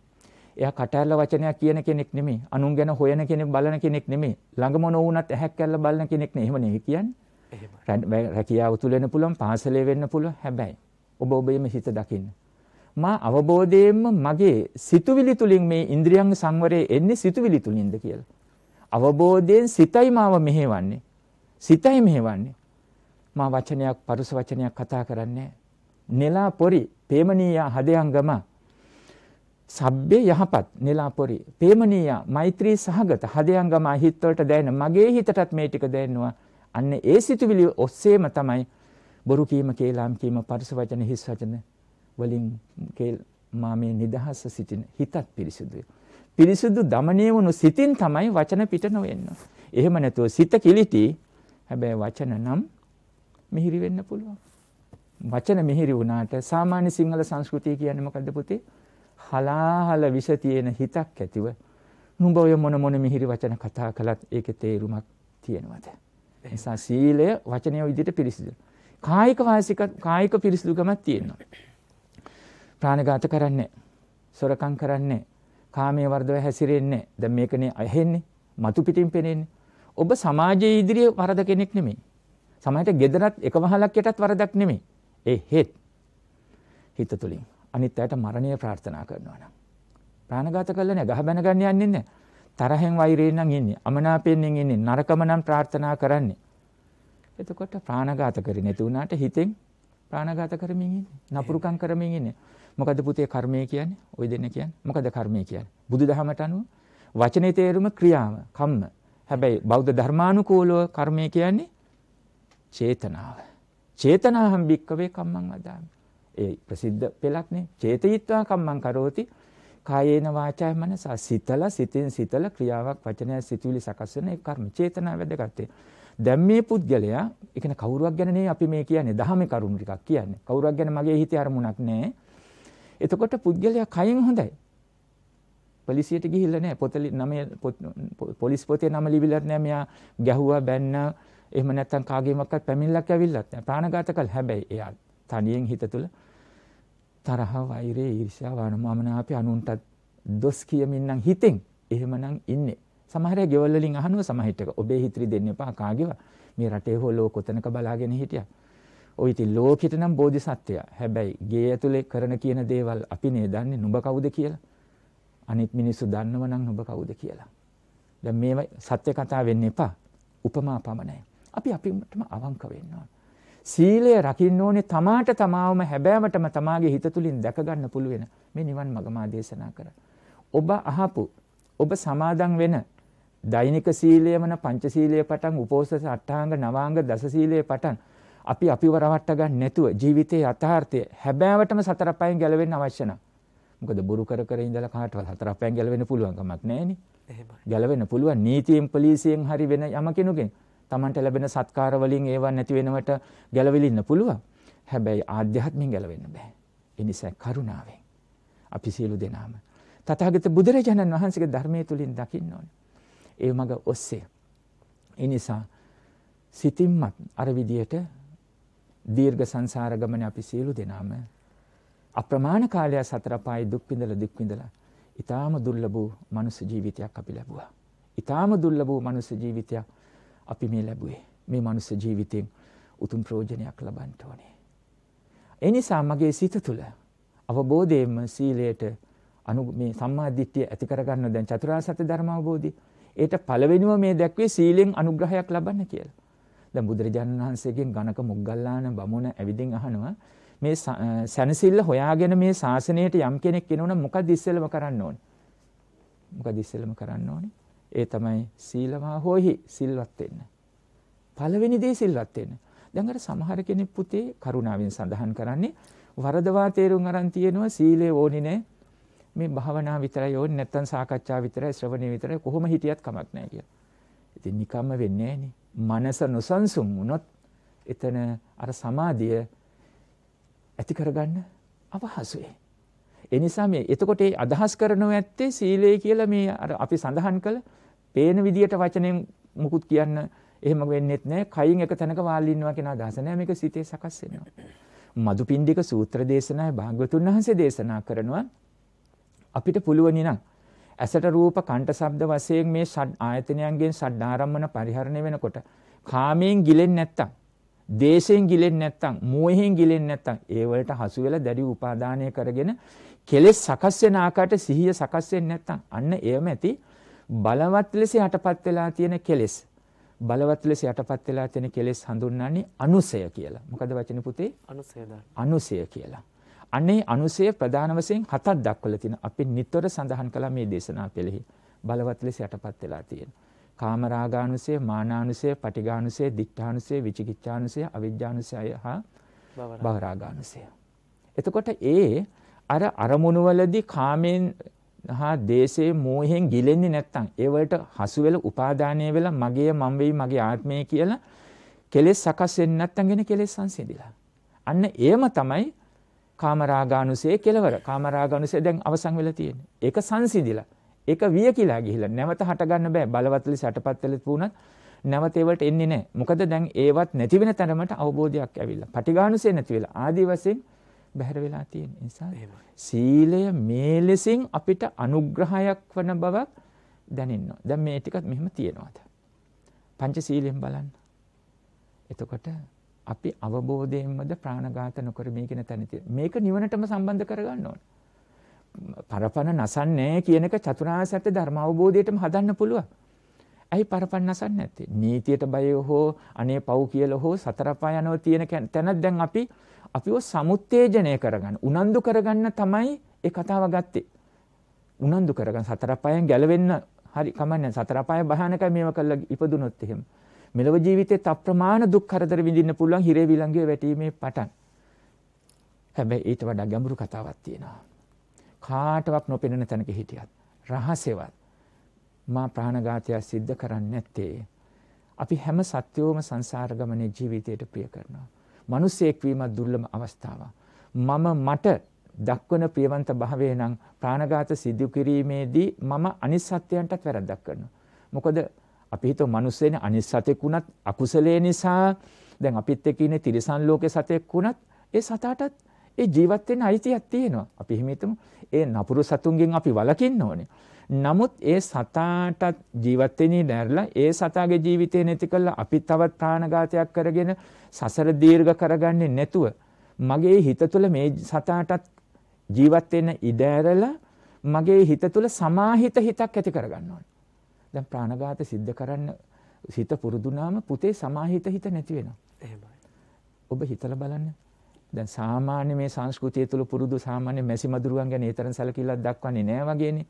එයා කටහැරලා වචනයක් කියන කෙනෙක් නෙමෙයි. අනුන් ගැන හොයන කෙනෙක් බලන කෙනෙක් නෙමෙයි. ළඟම නොවුනත් ඇහැක් කැල්ල බලන කෙනෙක් නෙමෙයි. එහෙම නෙවෙයි කියන්නේ. එහෙමයි. රැකියාව තුල වෙන්න පුළුවන්, පාසලේ වෙන්න පුළුවන්. හැබැයි ඔබ හිත දකින්න. මා අවබෝධයෙන්ම මගේ සිතුවිලි තුලින් මේ ඉන්ද්‍රියංග සංවරයේ එන්නේ සිතුවිලි තුලින්ද කියලා. අවබෝධයෙන් සිතයි මාව මෙහෙවන්නේ. සිතයි මෙහෙවන්නේ. මා වචනයක් පරුස වචනයක් කතා කරන්නේ. නෙලා පොරි, පේමනීය හදයංගම සබ්බේ යහපත් නෙලාපොරි පේමනීය මෛත්‍රී සහගත හදයංගම හිත වලට දැනෙන මගේ හිතටත් මේ ටික දැනෙනවා. අන්න ඒ සිතුවිලි ඔස්සේම තමයි බොරු කීම කේලම් කීම පරුස වචන හිස් වචන වලින් මා මේ නිදහස සිටින හිතත් පිරිසුදුයි. පිරිසුදු දමණය වුණු සිතින් තමයි වචන පිට නොවෙන්න. එහෙම නැතුව සිත කිලිටි. හැබැයි වචන නම් මිහිරි වෙන්න පුළුවන්. වචන මිහිරි වුණාට සාමාන්‍ය සිංහල සංස්කෘතිය කියන්නේ මොකද්ද පුතේ? හලාහල විෂ තියෙන හිතක් ඇතිව නුඹ ඔය මොන මිහිරි වචන කතා කළත් ඒකේ තේරුමක් තියෙනවද? ඒ නිසා සීලය වචනය විදිහට පිරිසිදු. කායික පිරිසිදුකමක් තියෙනවා. ප්‍රාණඝාත කරන්නේ, සොරකම් කරන්නේ, කාමයේ වර්ධව හැසිරෙන්නේ. දැන් මේකනේ ඇහෙන්නේ, මතු පිටින් පෙනෙන්නේ. ඔබ සමාජයේ ඉදිරියේ වරද කෙනෙක් නෙමෙයි. සමාජයට gedarat එක වහලක් යටත් වරදක් නෙමෙයි. ඒ හිත තුලින් අනිත් අයට මරණය ප්‍රාර්ථනා කරනවා නම් ප්‍රාණඝාත කළා නෑ, ගහ බැන ගන්න යන්නේ නෑ, තරහෙන් වෛරයෙන් නම් ඉන්නේ, අමනාපයෙන් ඉන්නේ, නරකම නම් ප්‍රාර්ථනා කරන්නේ. එතකොට ප්‍රාණඝාත කරේ නැති වුණාට හිතෙන් ප්‍රාණඝාත කරමින් ඉන්නේ, නපුරුකම් කරමින් ඉන්නේ. මොකද පුතේ කර්මය කියන්නේ? ওই දෙන්න කියන්නේ. මොකද කර්මය කියන්නේ? බුදුදහමට අනුව වචනේ තේරුම ක්‍රියාව, කම්ම. හැබැයි බෞද්ධ ධර්මානුකූලව කර්මය කියන්නේ චේතනාව. චේතනාහම් භික්කවේ කම්මං වදාමි. ඒ ප්‍රසිද්ධ පෙළක්නේ. චේතයිත්වා කම්මං කරෝති කායේන වාචාය මනසා. සිතලා ක්‍රියාවක් වචනය සිතුවිලි සකස් වෙන ඒ කර්ම චේතනාව වැදගත්. දැන් මේ පුද්ගලයා ඒ කියන්නේ කවුරුවක් ගැන නෙවෙයි අපි මේ කියන්නේ දහමේ කරුණු ටිකක් කියන්නේ. කවුරුවක් ගැන මගේ හිතේ අරමුණක් නැහැ. එතකොට පුද්ගලයා කයින් හොඳයි. පොලිසියට ගිහිල්ලා නැහැ. පොලිස් පොතේ නම ලියවිලත් නැහැ. මෙයා ගැහුවා බැන්න එහෙම නැත්නම් කාගේමක්වත් පැමිණිල්ලක් ඇවිල්ලත් නැහැ. ප්‍රාණඝාත කළා. හැබැයි එයා තනියෙන් හිත තුළ තරහ වෛරය ඊර්ෂ්‍යාව අනුමනාපය අනුන්ට දොස් කියමින් නම් හිතෙන් එහෙමනම් ඉන්නේ. සමහර අය ගෙවල් වලින් අහනවා සමහිටක ඔබේ හිත්‍රි දෙන්න එපා කාගේව මේ රටේ හෝ ලෝකොතනක බලාගෙන හිටියා. ඔය ඉතින් ලෝකෙට නම් බෝධිසත්වයා. හැබැයි ගේ ඇතුලේ කරන කියන දේවල් අපි නේ දන්නේ නුඹ කවුද කියලා. අනිත් මිනිස්සු දන්නව නම් නුඹ කවුද කියලා. දැන් මේ සත්‍ය කතා වෙන්න එපා. උපමා පමණයි. අපි අපිටම අවංක වෙන්න ඕන. සීලය රකින්න ඕනේ තමාට තමාවම හැබෑමටම තමාගේ හිත තුලින් දැක ගන්න පුළුවන් මේ නිවන් මඟ මා දේශනා කර. ඔබ අහපු ඔබ සමාදන් වෙන දෛනික සීලයමන පංචශීලයේ පටන් උපෝසත අට්ඨාංග නවාංග දස සීලයේ පටන් අපිව රවට්ට ගන්න නැතුව ජීවිතයේ යථාර්ථය හැබෑවටම සතර පහෙන් ගැලවෙන්න අවශ්‍ය නැහැ. මොකද බොරු කර ඉඳලා කාටවත් සතර පහෙන් ගැලවෙන්න පුළුවන් කමක් නැහැනේ. එහෙමයි. ගැලවෙන්න පුළුවන් නීතියෙන් පොලිසියෙන් හරි වෙන යම කෙනෙකුගෙන් තමන්ට ලැබෙන සත්කාර වලින් ඒවා නැති වෙනවට ගැලවිලා ඉන්න පුළුවන්. හැබැයි ආධ්‍යාත්මයෙන් ගැලවෙන්න බෑ. ඒ නිසා කරුණාවෙන් අපි සියලු දෙනාම තථාගත බුදුරජාණන් වහන්සේගේ ධර්මයේ තුලින් දකින්න ඕනේ. ඒ මඟ ඔස්සේ. ඒ නිසා සිතින්මත් අර විදියට දීර්ඝ සංසාර ගමනේ අපි සියලු දෙනාම අප්‍රමාණ කාලය සතර පායි දුක් විඳලා ඊටාම දුර්ලභ මනුස්ස ජීවිතයක් අපි ලැබුවා. ඊටාම දුර්ලභ මනුස්ස ජීවිතයක් අපි මේ ලැබුවේ. මේ මනුස්ස ජීවිතෙන් උතුම් ප්‍රයෝජනයක් ලබන්න ඕනේ. ඒ නිසා මගේ සිත තුළ අවබෝධයෙන්ම සීලයට මේ සම්මා දිට්ඨිය ඇති කරගන්න දැන් චතුරාර්ය සත්‍ය ධර්ම අවබෝධය. ඒට පළවෙනිම මේ දැක්වේ සීලෙන් අනුග්‍රහයක් ලබන්න කියලා. දැන් බුදුරජාණන් වහන්සේගෙන් ගණක මොග්ගල්ලාන බමුණ ඇවිදින් අහනවා මේ සැනසෙල්ල හොයාගෙන මේ ශාසනයට යම් කෙනෙක් එනවනම් මොකද ඉස්සෙල්ලම කරන්න ඕනේ? මොකද ඉස්සෙල්ලම කරන්න ඕනේ? ඒ තමයි සීලවා හොහි සිල්වත් වෙන්න. පළවෙනි දේ සිල්වත් වෙන්න. දැන් අර සමහර කෙනෙක් පුතේ කරුණාවෙන් සඳහන් කරන්නේ වරදවා තේරුම් අරන් තියෙනවා සීලේ ඕනේ නෑ. මේ භාවනාව විතරයි ඕනේ නැත්තම් සාකච්ඡා විතරයි ශ්‍රවණය විතරයි කොහොම හිටියත් කමක් නැහැ කියලා. ඉතින් නිකම්ම වෙන්නේ නැහනේ. මනස නොසන්සුන් වුණොත් එතන අර සමාධිය ඇති කරගන්න අපහසුයි. ඒ නිසා මේ එතකොට ඒ අදහස් කරනව ඇත්තේ සීලය කියලා මේ අර අපි සඳහන් කළ පේන විදියට වචනෙන් මුකුත් කියන්න එහෙම වෙන්නේත් නැහැ. කයින් එක තැනක වාල් ඉන්නවා කියන අදහස නැහැ. මේක සිතේ සකස් වෙනවා. මදුපිණ්ඩික සූත්‍ර දේශනාවේ භාග්‍යවතුන් වහන්සේ දේශනා කරනවා අපිට පුළුවනි නම් ඇසට රූප කණ්ඨ ශබ්ද වශයෙන් මේ ෂඩ් ආයතනයන්ගෙන් ෂඩ් ආරම්මන පරිහරණය වෙනකොට කාමයෙන් ගිලෙන්නේ නැත්තම්, දේශයෙන් ගිලෙන්නේ නැත්තම්, මෝහයෙන් ගිලෙන්නේ නැත්තම් ඒ වලට හසු වෙලා දැඩි උපාදානය කරගෙන කෙලෙස් සකස් වෙන ආකාරයට සිහිය සකස් වෙන්නේ නැත්තම් අන්න එයම ඇති බලවත් ලෙස යටපත් වෙලා තියෙන කෙලෙස්. බලවත් ලෙස යටපත් වෙලා තියෙන කෙලෙස් හඳුන්වන්නේ අනුසය කියලා. මොකද වචනේ පුතේ? අනුසය කියලා. අනේ අනුසය ප්‍රධාන වශයෙන් 7ක් දක්වලා තියෙනවා. අපි නිතර සඳහන් කළා මේ දේශනා පෙළෙහි. බලවත් ලෙස යටපත් වෙලා තියෙන. කාමරාගානුසය, මානානුසය, පටිඝානුසය, දික්ඨානුසය, විචිකිච්ඡානුසය, අවිජ්ජානුසය හා භවරාගානුසය. එතකොට ඒ අර අරමුණු වලදී කාමෙන් හා දේශේ මෝහෙන් ගිලෙන්නේ නැත්තම් ඒ වලට හසු වෙලා උපාදානය වෙලා මගේ මම වෙයි මගේ ආත්මය කියලා කෙලෙස් සකස් වෙන්නේ නැත්තම් ගෙන කෙලෙස් සංසිඳිලා. අන්න ඒම තමයි කාමරාගානුසය කෙලවර. කාමරාගානුසය දැන් අවසන් වෙලා තියෙන්නේ. ඒක සංසිඳිලා. ඒක විය කියලා ගිහිලා නැවත හට ගන්න බෑ. බලවත් ලෙස යටපත් වෙලා වුණත් නැවත ඒවට එන්නේ නැහැ. මොකද දැන් ඒවත් නැති වෙන තරමට අවබෝධයක් ඇවිල්ලා. පටිඝානුසය නැති වෙලා ආදී වශයෙන් බැහැර වෙලා තියෙන නිසා සීලය මේ ලෙසින් අපිට අනුග්‍රහයක් වන බවක් දැනෙන්න. දැන් මේ ටිකත් මෙහෙම තියෙනවාද? පංචශීලයෙන් බලන්න. එතකොට අපි අවබෝධයෙන්මද ප්‍රාණඝාත නොකර මේ කියන තැන තියෙන. මේක නිවනටම සම්බන්ධ කරගන්න ඕන. පරපණ නසන්නේ කියන එක චතුරාර්ය සත්‍ය ධර්ම අවබෝධයටම හදන්න පුළුවන්. ඇයි පරපණ නසන්නේ නැත්තේ? නීතියට බය හෝ අනේ පව් කියලා හෝ සතර පහ යනවා තියෙන තැනක් දැන් අපිව සමුත්තේජනය කරගන්න උනන්දු කරගන්න තමයි ඒ කතාව ගත්තේ. උනන්දු කරගන්න සතර පහෙන් ගැලවෙන්න හරි කමන්නේ. සතර පහ භයානකයි මේව කළා ඉපදුනොත් එහෙම. මෙලව ජීවිතේ තප්‍රමාණ දුක් කරදර විඳින්න පුළුවන් හිරේ විලංගුවේ වැටීමේ පටන්. හැබැයි ඊට වඩා ගැඹුරු කතාවක් තියෙනවා. කාටවත් නොපෙනෙන තැනක හිටියත් රහසෙවත් මා ප්‍රාණඝාතය සිද්ධ කරන්නේ නැත්තේ. අපි හැම සත්‍යෝම සංසාර ගමනේ ජීවිතයට ප්‍රිය කරනවා. මිනිසෙක් වීමත් දුර්ලභ අවස්ථාවක්. මට දක්වන ප්‍රියවන්ත භාවය නම් ප්‍රාණඝාත සිදු කිරීමේදී මම අනිත් සත්‍යයන්ටත් වැරද්දක් කරනවා. මොකද අපි හිතුව මිනිස්සෙනේ අනිත් සතෙක් වුණත් අකුසලයේ නිසා දැන් අපිත් එක්ක ඉන්නේ තිරිසන් ලෝකේ සතෙක් වුණත් ඒ සතාටත් ඒ ජීවත් වෙන්න අයිතියක් තියෙනවා. අපි හිමිතමු ඒ නපුරු සතුන්ගෙන් අපි වළකින්න ඕනේ. නමුත් ඒ සතාටත් ජීවත් වෙන්නේ නැරලා ඒ සතාගේ ජීවිතේ නැති කළා අපි තවත් ප්‍රාණඝාතයක් කරගෙන සසර දීර්ඝ කරගන්නේ නැතුව මගේ හිත තුළ මේ සතාටත් ජීවත් වෙන්න ඉඩ ඇරලා මගේ හිත තුළ සමාහිත හිතක් ඇති කරගන්න ඕනේ. දැන් ප්‍රාණඝාත සිද්ධ කරන්න හිත පුරුදුනාම පුතේ සමාහිත හිත නැති වෙනවා. එහෙමයි. ඔබ හිතලා බලන්න. දැන් සාමාන්‍ය මේ සංස්කෘතිය තුළ පුරුදු සාමාන්‍ය මැසි මදුරුවන් ගැන ඒ තරම් සැලකිල්ලක් දක්වන්නේ නැහැ වගේනේ.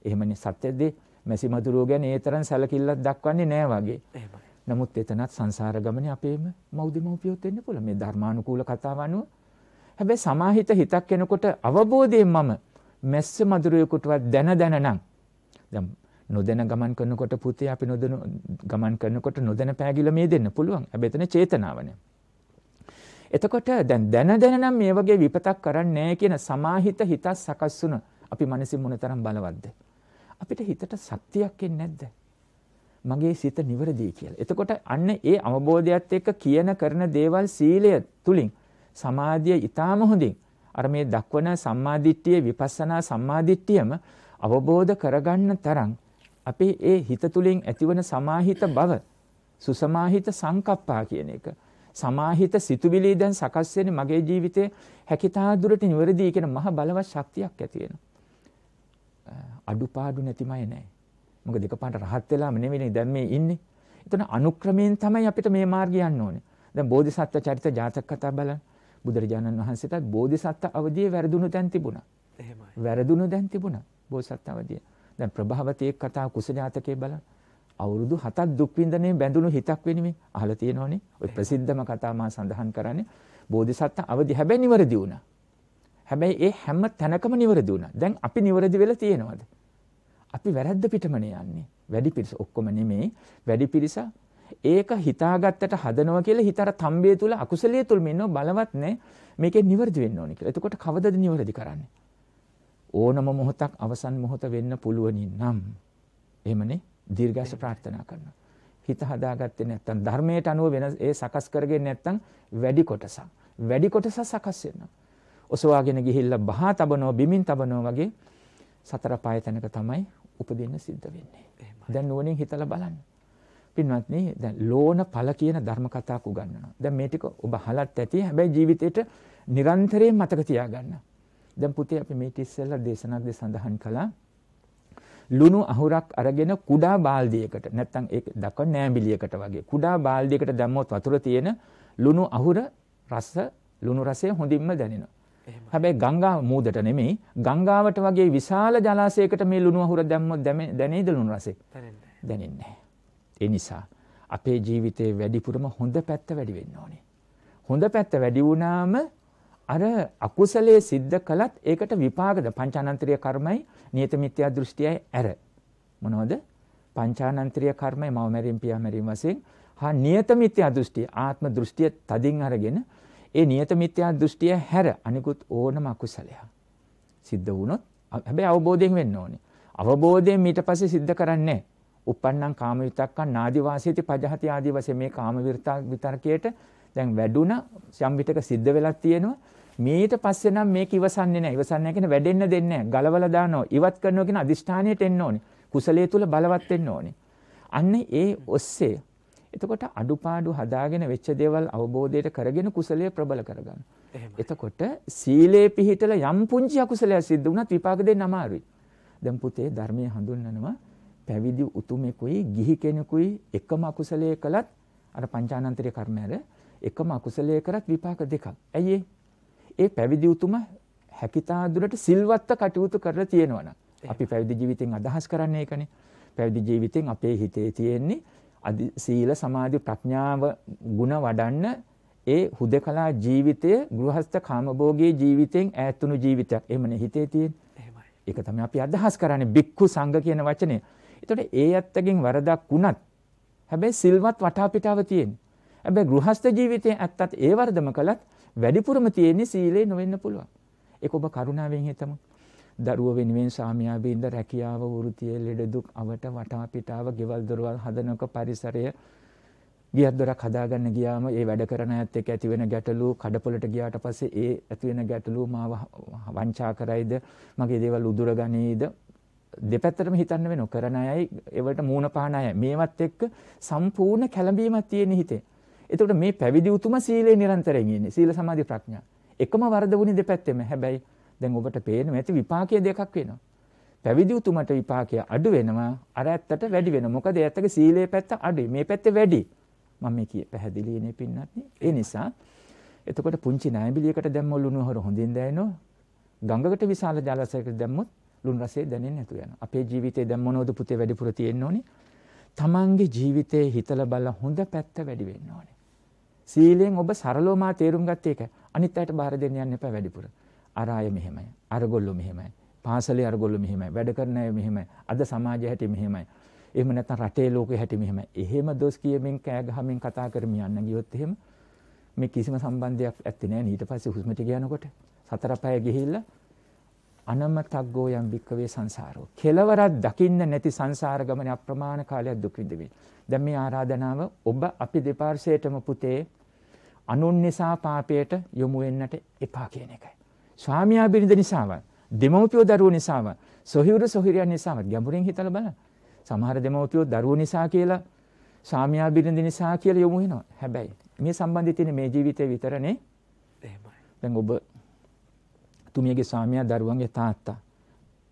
එහෙමනේ සත්‍යද මැසි මදුරුව ගැන ඒ තරම් සැලකිල්ලක් දක්වන්නේ නැහැ වගේ. එහෙමයි. නමුත් එතනත් සංසාර ගමනේ අපේම මෞදිමෝපියොත් වෙන්න පුළුවන්. මේ ධර්මානුකූල කතාව අනුව. හැබැයි සමාහිත හිතක් එනකොට අවබෝධයෙන් මම මැස්ස මදුරුවෙකුටවත් දැන නම් දැන් නොදැන ගමන් කරනකොට පුතේ අපි නොදැන ගමන් කරනකොට නොදැන පෑගිල මේ දෙන්න පුළුවන්. හැබැයි එතන චේතනාව නේ. එතකොට දැන නම් මේ වගේ විපතක් කරන්නේ නැහැ කියන සමාහිත හිතක් සකස් වුණ අපි මනසින් මොනතරම් බලවත්ද? අපිට හිතට ශක්තියක් එන්නේ නැද්ද? මගේ සිත නිවැරදි කියලා. එතකොට අන්න ඒ අවබෝධයත් එක්ක කියන කරන දේවල් සීලය තුලින් සමාධිය ඊටාම හොඳින් අර මේ දක්වන සම්මාදිට්ඨිය විපස්සනා සම්මාදිට්ඨියම අවබෝධ කරගන්න තරම් අපේ ඒ හිත තුලින් ඇතිවන සමාහිත බව සුසමාහිත සංකප්පා කියන එක සමාහිත සිතුවිලි දැන් සකස් වෙන්නේ මගේ ජීවිතේ හැකිතා දුරට නිවැරදි කියන මහ බලවත් ශක්තියක් ඇති වෙනවා. අඩුපාඩු නැතිමයි නෑ. මොකද එකපාරට රහත් වෙලාම නෙවෙයි දැන් මේ ඉන්නේ. එතන අනුක්‍රමයෙන් තමයි අපිට මේ මාර්ගය යන්න ඕනේ. දැන් බෝධිසත්ව චරිත ජාතක කතා බලන්න. බුදුරජාණන් වහන්සේටත් බෝධිසත්ව අවදියේ වැරදුණු තැන් තිබුණා. එහෙමයි. වැරදුණු දැන් තිබුණා බෝසත්ව අවදියේ. දැන් ප්‍රභාවතී කතා කුස ජාතකයේ බලන්න. අවුරුදු 7ක් දුක් විඳිනේ බැඳුණු හිතක් වෙනිමේ අහලා තියෙනවනේ. ඔය ප්‍රසිද්ධම කතා මා සඳහන් කරන්නේ බෝධිසත්ව අවදි හැබැයි නිවැරදි වුණා. හැබැයි ඒ හැම තැනකම නිවැරදි වුණා. දැන් අපි නිවැරදි වෙලා තියෙනවද? අපි වැරද්ද පිටමනේ යන්නේ. වැඩි පිරිස ඔක්කොම නෙමෙයි. වැඩි පිරිස ඒක හිතාගත්තට හදනවා කියලා හිතර තම්බේ තුල අකුසලයේ තුල මෙන්නව බලවත් නැහැ. මේකේ නිවැරදි වෙන්න ඕනේ කියලා. එතකොට කවදද නිවැරදි කරන්නේ? ඕනම මොහොතක් අවසන් මොහොත වෙන්න පුළුවනි නම් එහෙමනේ දීර්ඝාස ප්‍රාර්ථනා කරනවා. හිත හදාගත්තේ නැත්නම් ධර්මයට අනුව වෙන ඒ සකස් කරගෙන නැත්නම් වැඩි කොටසක් සකස් වෙනවා. ඔසවාගෙන ගිහිල්ලා බහා තබනවා බිමින් තබනවා වගේ සතර පාය තැනක තමයි උපදින්න සිද්ධ වෙන්නේ. දැන් නුවණින් හිතලා බලන්න. පින්වත්නි දැන් ලෝණ ඵල කියන ධර්ම කතාවක් උගන්වනවා. දැන් මේ ටික ඔබ අහලත් ඇති. හැබැයි ජීවිතේට නිරන්තරයෙන් මතක තියාගන්න. දැන් පුතේ අපි මේ ඉස්සෙල්ලා දේශනාවකදී සඳහන් කළා ලුණු අහුරක් අරගෙන කුඩා බාල්දියකට නැත්නම් ඒක දක්ව නෑඹිලියකට වගේ කුඩා බාල්දියකට දැම්මොත් වතුර තියෙන ලුණු අහුර ලුණු රසය හොඳින්ම දැනෙනවා. හැබැයි ගංගා මූදට නෙමෙයි ගංගාවට වගේ විශාල ජලාශයකට මේ ලුණු අහුර දැම්මොත් දැනේද ලුණු රසය? දැනෙන්නේ නැහැ. ඒ නිසා අපේ ජීවිතේ වැඩිපුරම හොඳ පැත්ත වැඩි වෙන්න ඕනේ. හොඳ පැත්ත වැඩි වුණාම අර අකුසලයේ සිද්ධ කළත් ඒකට විපාකද පංචානන්තරීය කර්මයි නියත මිත්‍යා දෘෂ්ටියයි ඇර මොනවද පංචානන්තරීය කර්මයි මව මැරීම පියා මැරීම වශයෙන් හා නියත මිත්‍යා දෘෂ්ටිය ආත්ම දෘෂ්ටිය තදින් අරගෙන ඒ නියත මිත්‍යා දෘෂ්ටිය හැර අනිකුත් ඕනම අකුසලයක් සිද්ධ වුණොත් හැබැයි අවබෝධයෙන් වෙන්න ඕනේ අවබෝධයෙන් ඊට පස්සේ සිද්ධ කරන්නේ උප්පන්නං කාම විතක්කං නාදි වාසීති පජහති ආදී වශයෙන් මේ කාම විතර්කයට දැන් වැඩුණ යම් විටක සිද්ධ වෙලා තියෙනවා මීට පස්සේ නම් මේක ඉවසන්නේ නැහැ. ඉවසන්නේ නැහැ කියන්නේ වැඩෙන්න දෙන්නේ නැහැ. ගලවලා දානවා. ඉවත් කරනවා කියන අදිෂ්ඨානයට එන්න ඕනේ. කුසලයේ තුල බලවත් වෙන්න ඕනේ. අන්න ඒ ඔස්සේ එතකොට අඩුපාඩු හදාගෙන වෙච්ච දේවල් අවබෝධයට කරගෙන කුසලයේ ප්‍රබල කරගන්න. එතකොට සීලේ පිහිටලා යම් පුංචි අකුසලයක් සිද්ධ වුණත් විපාක දෙන්න අමාරුයි. දැන් පුතේ ධර්මයේ හඳුන්වනවා පැවිදි උතුමෙකුයි ගිහි කෙනෙකුයි එකම අකුසලයේ කළත් අර පංචානන්තරීය කර්මයර එකම අකුසලයේ කරත් විපාක දෙකක්. ඇයි ඒ පැවිදි උතුම හැකිතා දුරට සිල්වත්ව කටයුතු කරලා තියෙනවනම් අපි පැවිදි ජීවිතෙන් අදහස් කරන්නේ ඒකනේ. පැවිදි ජීවිතෙන් අපේ හිතේ තියෙන්නේ සීල සමාධි ප්‍රඥාව ගුණ වඩන්න ඒ හුදකලා ජීවිතය ගෘහස්ත කාමභෝගී ජීවිතෙන් ඈත්තුණු ජීවිතයක්. එහෙමනේ හිතේ තියෙන්නේ. ඒක තමයි අපි අදහස් කරන්නේ බික්ඛු සංඝ කියන වචනේ. ඒතකොට ඒ ඇත්තකින් වරදක් වුණත් හැබැයි සිල්වත් වටාපිටාව තියෙන්නේ. හැබැයි ගෘහස්ත ජීවිතයේ ඇත්තත් ඒ වර්ධම කළත් වැඩිපුරම තියෙන්නේ සීලේ නොවෙන්න පුළුවන්. ඒක ඔබ කරුණාවෙන් හිතමු. දරුවෝ වෙනුවෙන් සාමියා බින්ද රැකියාව වෘත්තිය ලෙඩ දුක් අවට වටාපිටාව ගෙවල් දොරවල් හදනක පරිසරය ගියක් දොරක් හදාගන්න ගියාම ඒ වැඩ කරන අයත් එක්ක ඇති වෙන ගැටලු කඩපොළට ගියාට පස්සේ ඒ ඇති වෙන ගැටලු මාව වංචා කරයිද මගේ දේවල් උදුරගනීද දෙපැත්තටම හිතන්න වෙනවා. කරන අයයි ඒවට මූණ පාන අය මේවත් එක්ක සම්පූර්ණ කැළඹීමක් තියෙන හිතේ. එතකොට මේ පැවිදි උතුම සීලේ නිරන්තරයෙන් ඉන්නේ. සීල සමාධි ප්‍රඥා. එකම වරද වුණේ දෙපැත්තෙම. හැබැයි දැන් ඔබට පේනවා ඇති විපාකයේ දෙකක් වෙනවා. පැවිදි උතුමට විපාකය අඩු වෙනවා. අර ඇත්තට වැඩි වෙනවා. මොකද ඇත්තගේ සීලේ පැත්ත අඩුයි. මේ පැත්තේ වැඩි. මම මේ කිය පැහැදිලිනේ පින්නත් නේ. ඒ නිසා එතකොට පුංචි නෑඹිලියකට දැම්ම ලුණු හොර හොඳින් දැනෙනවා. ගඟකට විශාල ජලාශයකට දැම්මොත් ලුණු රසය දැනෙන්නේ නැතු වෙනවා. අපේ ජීවිතේ දැන් මොනවද පුතේ වැඩිපුර තියෙන්න ඕනේ? තමන්ගේ ජීවිතේ හිතලා බලලා හොඳ පැත්ත වැඩි වෙන්න ඕනේ. සීලෙන් ඔබ සරලව මා තේරුම් ගත්තේ ඒක. අනිත් අයට බාර දෙන්න යන්න එපා වැඩිපුර. අර අය මෙහෙමයි. අරගොල්ලෝ මෙහෙමයි. පාසලේ අරගොල්ලෝ මෙහෙමයි. වැඩ කරන අය මෙහෙමයි. අද සමාජය හැටි මෙහෙමයි. එහෙම නැත්නම් රටේ ලෝකෙ හැටි මෙහෙමයි. එහෙම දොස් කියමින් කෑ ගහමින් කතා කරමින් යන්න ගියොත් එහෙම මේ කිසිම සම්බන්ධයක් ඇත්තේ නැහැ. ඊට පස්සේ හුස්මට ගියනකොට සතර පය ගිහිල්ලා අනමතග්ගෝ යම් වික්කවේ සංසාරෝ. කෙලවරක් දකින්න නැති සංසාර ගමනේ අප්‍රමාණ කාලයක් දුක් විඳින්නේ. දැන් මේ ආරාධනාව ඔබ අපි දෙපාර්ශ්වයටම පුතේ අනුන් නිසා පාපයට යොමු වෙන්නට එපා කියන එකයි. ස්වාමියා බිරිඳ නිසාවත්, දෙමව්පියෝ දරුවෝ නිසාවත්, සොහිවරු සොහිරියන් නිසාවත් ගැඹුරින් හිතලා බලන්න. සමහර දෙමව්පියෝ දරුවෝ නිසා කියලා, ස්වාමියා බිරිඳ නිසා කියලා යොමු වෙනවා. හැබැයි මේ සම්බන්ධය තියෙන්නේ මේ ජීවිතේ විතරනේ. එහෙමයි. දැන් ඔබ තුමියගේ ස්වාමියා දරුවන්ගේ තාත්තා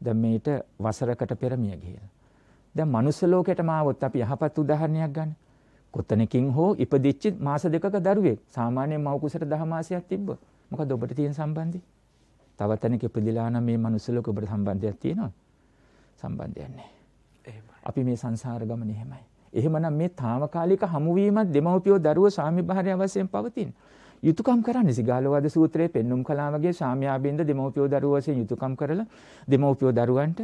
දැන් මේට වසරකට පෙර මිය ගියා. දැන් මනුස්ස ලෝකයටම ආවොත් අපි යහපත් උදාහරණයක් ගන්න. කොතනකින් හෝ ඉපදිච්ච මාස දෙකක දරුවෙක් සාමාන්‍යයෙන් මව් කුසට 10 මාසයක් තිබ්බොත් මොකද ඔබට තියෙන සම්බන්ධය? තව තැනක ඉපදිලා නම් මේ මනුස්ස ලෝකෙ ඔබට සම්බන්ධයක් තියෙනවද? සම්බන්ධයක් නැහැ. අපි මේ සංසාර ගමනේ එහෙමයි. එහෙමනම් මේ తాවකාලික හමුවීමත් දෙමව්පියෝ දරුවෝ ස්වාමි භාර්යාව වශයෙන් පවතින. යුතුයකම් කරන්නේ සිගාලෝවාද සූත්‍රයේ පෙන්눔 කළා වගේ ස්වාමියාබින්ද දෙමව්පියෝ දරුවෝ වශයෙන් යුතුයකම් කරලා දෙමව්පියෝ දරුවන්ට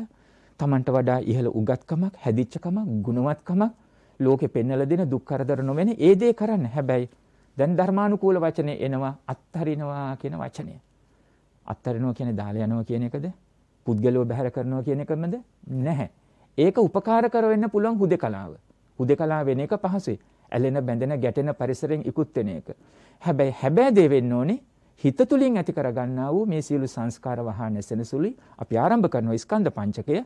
තමන්ට වඩා ඉහළ උගත්කමක්, හැදිච්චකමක්, ගුණවත්කමක් ලෝකෙ පෙන්වලා දෙන දුක් කරදර නොවන ඒ දේ කරන්න. හැබැයි දැන් ධර්මානුකූල වචනේ එනවා අත්හරිනවා කියන වචනය. අත්හරිනවා කියන්නේ දාලා යනවා කියන එකද? පුද්ගලව බැහැර කරනවා කියන එකමද? නැහැ. ඒක උපකාර කර වෙන්න පුළුවන් හුදේකලාව. හුදේකලාව වෙන එක පහසුයි. ඇලෙන බැඳෙන ගැටෙන පරිසරයෙන් ඉක්ුත් වෙන එක. හැබැයි දේ වෙන්න ඕනේ හිත තුලින් ඇති කරගන්නා වූ මේ සියලු සංස්කාර වහා නැසෙන සුළුයි අපි ආරම්භ කරන ස්කන්ධ පංචකය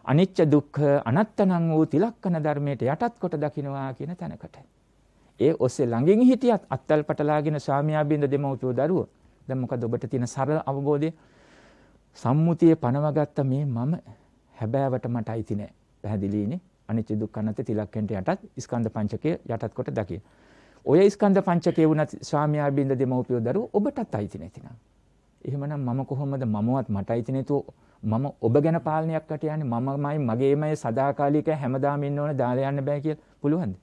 අනිච්ච දුක්ඛ අනත්තනං වූ තිලක්කන ධර්මයට යටත් කොට දකින්නවා කියන තැනකට. ඒ ඔස්සේ ළඟින් හිටියත් අත්තල් පටලාගෙන ස්වාමියා බින්ද දෙමව්පියෝ දරුවෝ. දැන් මොකද ඔබට තියෙන සරල අවබෝධය? සම්මුතියේ පනවගත්ත මේ මම හැබෑවට මට අයිති නෑ. පැහැදිලිනේ? අනිච්ච දුක්ඛ අනත්ත තිලක්කෙන්ට යටත් ස්කන්ධ පංචකය යටත් කොට දකින්න. ඔය ස්කන්ධ පංචකයේ වුණත් ස්වාමියා බින්ද දෙමව්පියෝ දරුවෝ ඔබටත් අයිති නැතිනම්. එහෙමනම් මම කොහොමද මමවත් මට අයිති නැතුව මම ඔබ ගැන පාලනයක් කට යන්නේ මමමයි මගේමයි සදාකාලික හැමදාම ඉන්න ඕන දාලා යන්න බෑ කියලා පුළුවන්ද?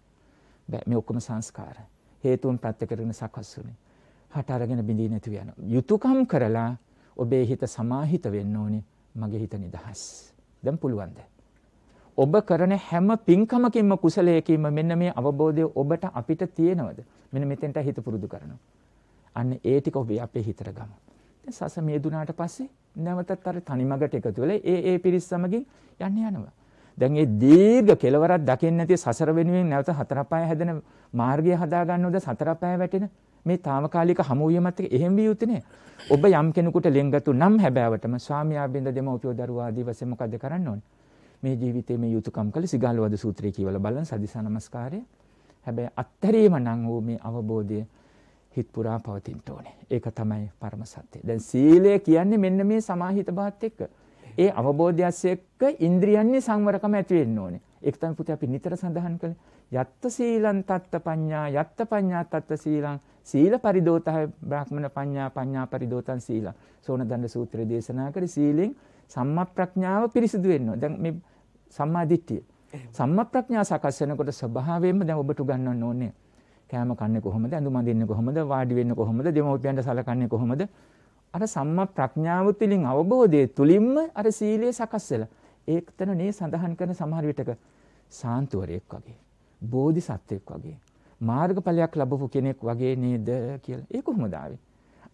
බෑ. මේ ඔක්කොම සංස්කාර. හේතුන් ප්‍රත්‍ය කරගෙන සකස් වුනේ. හට අරගෙන බිඳී නැතුව යනවා. යුතුයකම් කරලා ඔබේ හිත සමාහිත වෙන්න ඕනේ. මගේ හිත නිදහස්. දැන් පුළුවන්ද? ඔබ කරන හැම පින්කමකින්ම කුසලයකින්ම මෙන්න මේ අවබෝධය ඔබට අපිට තියෙනවද? මෙන්න මෙතෙන්ට හිත පුරුදු කරනවා. අන්න ඒ ටික ඔබ අපේ හිතට ගමු. දැන් සස මියදුනාට පස්සේ නැවතත් අර තනිමගට එකතු වෙලා ඒ පිරිස් සමගින් යනවා. දැන් මේ දීර්ඝ කෙලවරක් දකින්න නැති සසර වෙනුවෙන් නැවත හතර පහ හැදෙන මාර්ගය හදා ගන්නවද සතර පහ වැටෙන මේ తాවකාලික හමු වීමත් එක්ක එහෙම විය යුත්තේ නේ. ඔබ යම් කෙනෙකුට ලෙන්ගතු නම් හැබෑවටම ස්වාමියා බින්ද දෙමව්පියෝ දරුවා ආදී වශයෙන් මොකද කරන්න ඕනේ? මේ ජීවිතයේ මේ යුතුයකම් කළ සිගාලෝවාද සූත්‍රය කියවලා බලන්න සදිසා නමස්කාරය. හැබැයි අත්තරීම නම් වූ මේ අවබෝධය හිත පුරා පවතින්න ඕනේ. ඒක තමයි පරම සත්‍ය. දැන් සීලය කියන්නේ මෙන්න මේ සමාහිත භාවත් එක්ක. ඒ අවබෝධයත් එක්ක ඉන්ද්‍රියන්නේ සංවරකම ඇති වෙන්න ඕනේ. ඒක තමයි පුතේ අපි නිතර සඳහන් කළේ. යත්ත සීලං තත්ත පඤ්ඤා යත්ත පඤ්ඤා තත්ත සීලං සීල පරිදෝතහ බ්‍රාහ්මණ පඤ්ඤා පඤ්ඤා පරිදෝතං සීලං. සෝනදණ්ඩ සූත්‍රයේ දේශනා කරේ සීලෙන් සම්මා ප්‍රඥාව පිරිසිදු වෙන්න ඕනේ. දැන් මේ සම්මා දිට්ඨිය. සම්මා ප්‍රඥා සකස් වෙනකොට ස්වභාවයෙන්ම දැන් ඔබට උගන්වන්න ඕනේ. කෑම කන්නේ කොහොමද? ඇඳුම් අඳින්නේ කොහොමද? වාඩි වෙන්නේ කොහොමද? දෙමව්පියන්ට සලකන්නේ කොහොමද? අර සම්මා ප්‍රඥාව තුළින් අවබෝධය තුළින්ම අර සීලය සකස් වෙලා. ඒකතන නේ සඳහන් කරන සමහර විටක සාන්තුවරයෙක් වගේ, බෝධිසත්වෙක් වගේ, මාර්ගඵලයක් ලැබපු කෙනෙක් වගේ නේද කියලා. ඒ කොහොමද ආවේ?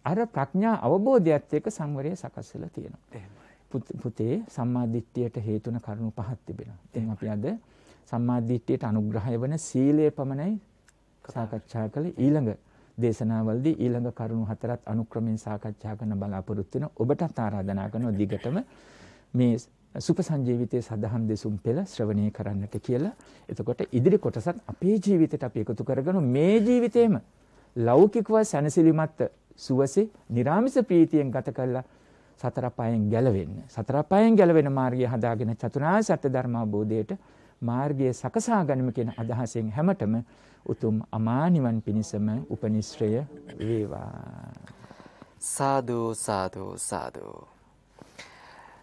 අර ප්‍රඥා අවබෝධයත් එක්ක සංවරය සකස් වෙලා තියෙනවා. එහෙමයි. පුතේ සම්මා දිට්ඨියට හේතුන කරුණු පහක් තිබෙනවා. දැන් අපි අද සම්මා දිට්ඨියට අනුග්‍රහය වන සීලය පමණයි සාකච්ඡා කළේ. ඊළඟ දේශනාවලදී ඊළඟ කරුණු හතරත් අනුක්‍රමයෙන් සාකච්ඡා කරන බලාපොරොත්තු වෙන ඔබටත් ආරාධනා කරනවා දිගටම මේ සුපසංජීවිතයේ සදහම් දෙසුම් පෙළ ශ්‍රවණය කරන්නට කියලා. එතකොට ඉදිරි කොටසත් අපේ ජීවිතයට අපි එකතු කරගෙන මේ ජීවිතේම ලෞකිකව සැනසෙලිමත් සුවසේ නිරාමිස ප්‍රීතියෙන් ගත කරලා සතර පායෙන් ගැලවෙන්න. සතර පායෙන් ගැලවෙන මාර්ගය හදාගෙන චතුරාර්ය සත්‍ය ධර්ම අවබෝධයට මාර්ගය සකසා ගැනීම කියන අදහසෙන් හැමතෙම උතුම් අමා නිවන් පිණිසම උපනිශ්‍රය වේවා. සාදු සාදු සාදු.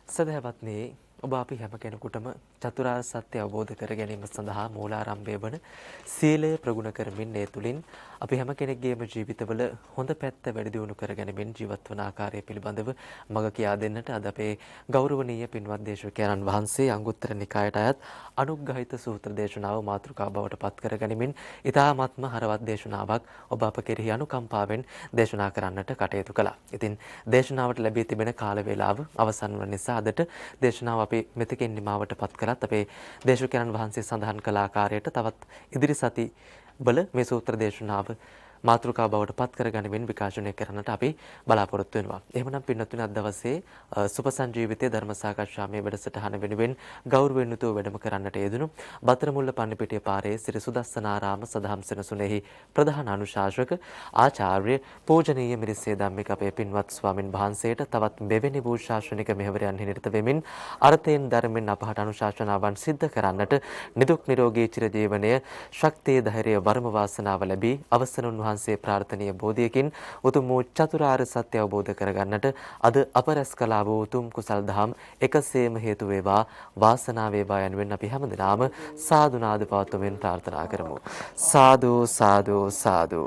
සදහවත්නි ඔබ අපි හැම කෙනෙකුටම චතුරාර්ය සත්‍ය අවබෝධ කර ගැනීම සඳහා මූලාරම්භය වන සීලය ප්‍රගුණ කරමින් ඒ තුලින් අපි හැම කෙනෙක්ගේම ජීවිතවල හොඳ පැත්ත වැඩි දියුණු කර ගැනීමෙන් ජීවත් වන ආකාරය පිළිබඳව මඟ කියා දෙන්නට අද අපේ ගෞරවනීය පින්වත් දේශකයන්න් වහන්සේ අංගුත්තර නිකායට අයත් අනුග්‍රහිත සූත්‍ර දේශනාව මාතෘකා බවට පත් කර ගැනීමෙන් ඉතාමත්ම හරවත් දේශනාවක් ඔබ අප කෙරෙහි අනුකම්පාවෙන් දේශනා කරන්නට කටයුතු කළා. ඉතින් දේශනාවට ලැබී තිබෙන කාල වේලාව අවසන් වන නිසා අදට දේශනාව අපි මෙතකින් නිමාවට පත් කරත් අපේ දේශකයන්න් වහන්සේ සඳහන් කළ ආකාරයට තවත් ඉදිරි සති වල මේ සූත්‍ර දේශනාව මාතෘකා බවට පත් කරගනිමින් විකාශනය කරන්නට අපි බලාපොරොත්තු වෙනවා. එහෙමනම් පින්වත්නි අද දවසේ සුපසංජීවිතයේ ධර්ම සාකච්ඡාමය වැඩසටහන වෙනුවෙන් ගෞරවයෙන් යුතුව වැඩම කරන්නට යෙදුණු බතරමුල්ල පන්නිපිටිය පාරේ සිරි සුදස්සනාරාම සදහම් සෙනසුනේහි ප්‍රධාන අනුශාසක ආචාර්ය පූජනීය මිරිස්සේ ධම්මික අපේ පින්වත් ස්වාමින් වහන්සේට තවත් මෙවැනි වූ ශාසනික මෙහෙවරයන්හි නිරත වෙමින් අර්ථයෙන් ධර්මයෙන් අපහට අනුශාසනාවන් සිද්ධ කරන්නට නිදුක් නිරෝගී චිරජීවනය ශක්තිය ධෛර්යය වරම වාසනාව ලැබී අවසන් උන්වහන්සේ ප්‍රාර්ථනීය බෝධියකින් උතුම් වූ චතුරාර්ය සත්‍ය අවබෝධ කරගන්නට අද අප රැස් කළා වූ උතුම් කුසල් දහම් එකසේම හේතු වේවා වාසනාව වේවා යනුවෙන් අපි හැමදෙනාම සාදු නාද පවත්වමින් ප්‍රාර්ථනා කරමු. සාදු සාදු සාදු.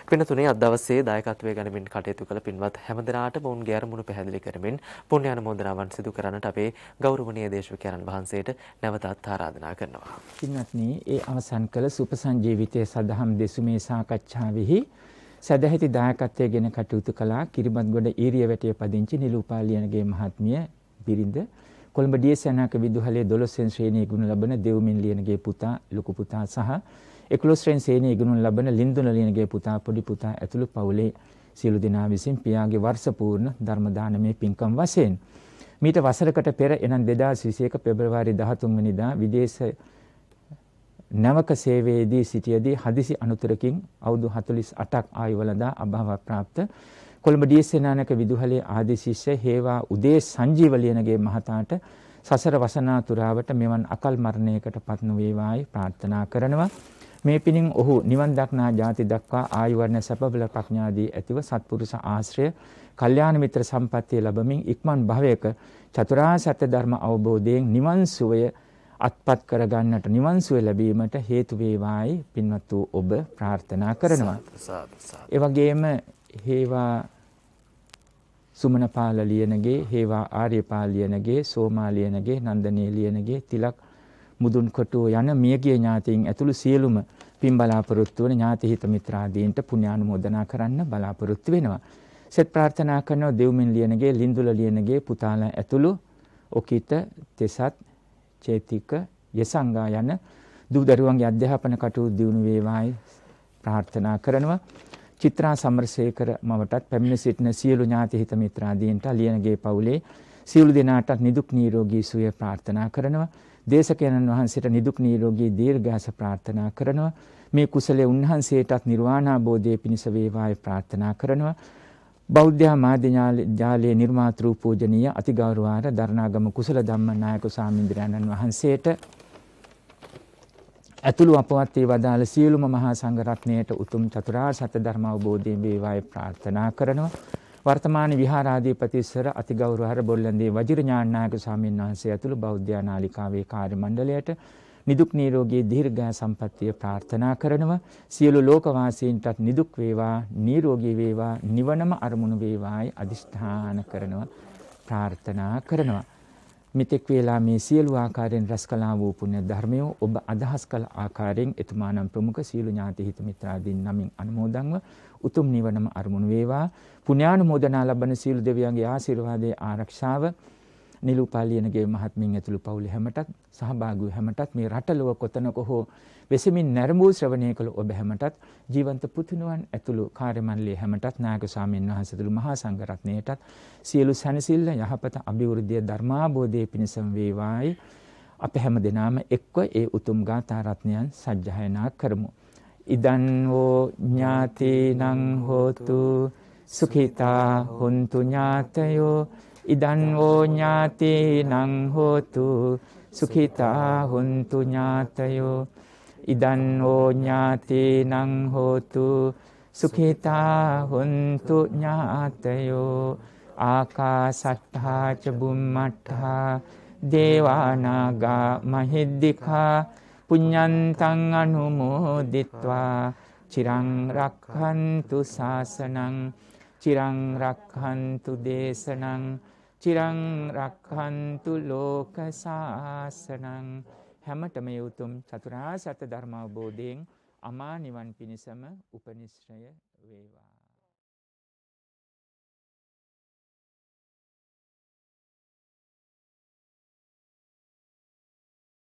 පින්තුනේ අද දවසේ දායකත්වයේ ගනිමින් කටයුතු කළ පින්වත් හැමදෙනාටම ඔවුන්ගේ අරමුණු පැහැදිලි කරමින් පුණ්‍ය අනුමෝදනාවන් සිදු කරන්නට අපේ ගෞරවනීය දේශකයන්න් වහන්සේට නැවතත් ආරාධනා කරනවා. පින්වත්නි, ඒ අවසන් කළ සුපසංජීවිතයේ සදහම් දෙසුමේ සාකච්ඡාවෙහි සදැහැති දායකත්වයේ ගෙන කටයුතු කළා කිරිබත්ගොඩ ඊරියවැටිය පදිංචි නිලූපාලියනගේ මහත්මිය බිරිඳ කොළඹ ඩීඑස්.යනාක විදුහලේ 12 වෙනි ශ්‍රේණියේ ගුණ ලබන දෙව්මින් ලියනගේ පුතා ලොකු පුතා සහ 11 වෙනි ශ්‍රේණියේ ගුණ ලබන ලින්දුන ලියනගේ පුතා පොඩි පුතා ඇතුළු පවුලේ සියලු දෙනා විසින් පියාගේ වර්ෂ පූර්ණ ධර්ම දානමය පින්කම් වශයෙන් මීට වසරකට පෙර එනම් 2021 පෙබරවාරි 13 වෙනිදා විදේශ නවක සේවයේදී සිටියදී හදිසි අනුතරකින් අවුරුදු 48ක් ආයුවලදා අභාව ප්‍රාප්ත කොළඹ ඩීඑස්.යනාක විදුහලේ ආදී ශිෂ්‍ය හේවා උදේ සංජීව ලියනගේ මහතාට සසර වසනා තුරාවට මෙවන් අකල් මරණයකට පත් නොවේවායි ප්‍රාර්ථනා කරනවා. මේ පිණින් ඔහු නිවන් දක්නා ජාති දක්වා ආයු වර්ණ සැප බල ප්‍රඥාදී ඇතිව සත්පුරුෂ ආශ්‍රය කල්යාණ මිත්‍ර සම්පත්තිය ලැබමින් ඉක්මන් භවයක චතුරාර්ය සත්‍ය ධර්ම අවබෝධයෙන් නිවන් සුවය අත්පත් කරගන්නට නිවන් සුව ලැබීමට හේතු වේවායි පින්වත් වූ ඔබ ප්‍රාර්ථනා කරනවා. ඒ වගේම හේවා සුමනපාල ලියනගේ, හේවා ආර්යපාල ලියනගේ, සෝමා ලියනගේ, නන්දනේ ලියනගේ, තිලක් මුදුන් කොටුව යන මියගිය ඥාතීන් ඇතුළු සියලුම පින් බලාපොරොත්තු වන ඥාති හිත මිත්‍රාදීන්ට පුණ්‍යානුමෝදනා කරන්න බලාපොරොත්තු වෙනවා. සෙත් ප්‍රාර්ථනා කරනවා දෙව්මින් ලියනගේ, ලින්දුල ලියනගේ පුතාලා ඇතුළු ඔකිත, තෙසත්, චේතික, යසංගා යන දූ දරුවන්ගේ අධ්‍යාපන කටයුතු දියුණු වේවායි ප්‍රාර්ථනා කරනවා. චිත්‍රා සමරසේකර මවටත් පැමිණ සිටින සියලු ඥාති හිත මිත්‍රාදීන්ට ලියනගේ පවුලේ සියලු දෙනාටත් නිදුක් නිරෝගී සුවය ප්‍රාර්ථනා කරනවා. දේශකයන්න් වහන්සේට නිදුක් නිරෝගී දීර්ඝාස ප්‍රාර්ථනා කරනවා. මේ කුසලයේ උන්වහන්සේටත් නිර්වාණ අවබෝධය පිණිස වේවායි ප්‍රාර්ථනා කරනවා. බෞද්ධ මාධ්‍ය ජාලයේ නිර්මාතෘ පූජනීය අතිගෞරවාර දරණාගම කුසල ධම්මනායක ස්වාමීන්ද්‍රයන්න් වහන්සේට ඇතුළු අපවත් වේ වදාළ සියලුම මහා සංඝ රත්නයට උතුම් චතුරාර්ය සත්‍ය ධර්ම අවබෝධයෙන් වේවායි ප්‍රාර්ථනා කරනවා. වර්තමාන විහාරාධිපතිස්වර අතිගෞරවහර බොල්ලන්දේ වජිර ඥානනායක ස්වාමීන් වහන්සේ ඇතුළු බෞද්ධ නාලිකාවේ කාර්ය මණ්ඩලයට නිදුක් නිරෝගී දීර්ඝ සම්පන්නිය ප්‍රාර්ථනා කරනවා. සියලු ලෝකවාසීන්ටත් නිදුක් වේවා, නිරෝගී වේවා, නිවනම අරමුණු වේවායි අදිෂ්ඨාන කරනවා, ප්‍රාර්ථනා කරනවා. මෙතෙක් වේලා මේ සියලු ආකාරයෙන් රැස් කළා වූ පුණ්‍ය ධර්මය ඔබ අදහස් කළ ආකාරයෙන් එතුමානම් ප්‍රමුඛ සියලු ඥාති හිත මිත්‍රාදීන් නමින් අනුමෝදන්ව උතුම් නිවනම අරමුණු වේවා. පුණ්‍යානුමෝදනා ලබන සියලු දෙවියන්ගේ ආශිර්වාදයේ ආරක්ෂාව නිලුපාලියනගේ මහත්මින් ඇතුළු පවුල හැමටත් සහභාගී හැමටත් මේ රටලොව කොතනක හෝ වෙසමින් නැරඹූ ශ්‍රවණය කළ ඔබ හැමටත් ජීවන්ත පුතුණුවන් ඇතුළු කාර්ය මණ්ඩලයේ හැමටත් නායක ස්වාමීන් වහන්සේ ඇතුළු මහා සංඝ රත්නයටත් සියලු සැනසෙල්ල යහපත අභිවෘද්ධිය ධර්මාභෝධයේ පිණසම වේවායි අප හැම දෙනාම එක්ව ඒ උතුම් ගාථා රත්නයන් සජ්ජායනා කරමු. ඉදන් වූ ඥාතිනං හෝතු සුඛිතා හොන්තු ඥාතයෝ ඉදන් වූ ඥාතිනං හෝතු සුඛිතා හොන්තු ඥාතයෝ ඉදන් වූ ඥාතිනං හෝතු සුඛිතා හොන්තු ඥාතයෝ ආකාසට්ඨා ච බුම්මට්ඨා දේවානාගා මහිද්దికා පුඤ්ඤන්තං අනුමෝදිත්වා චිරං රක්ඛන්තු ශාසනං චිරං රක්ඛන්තු දේශනං චිරං රක්ඛන්තු ලෝක ශාසනං. හැමතෙම උතුම් චතුරාර්ය සත්‍ය ධර්ම අවබෝධයෙන් අමා නිවන් පිණසම උපනිශ්‍රය වේවා.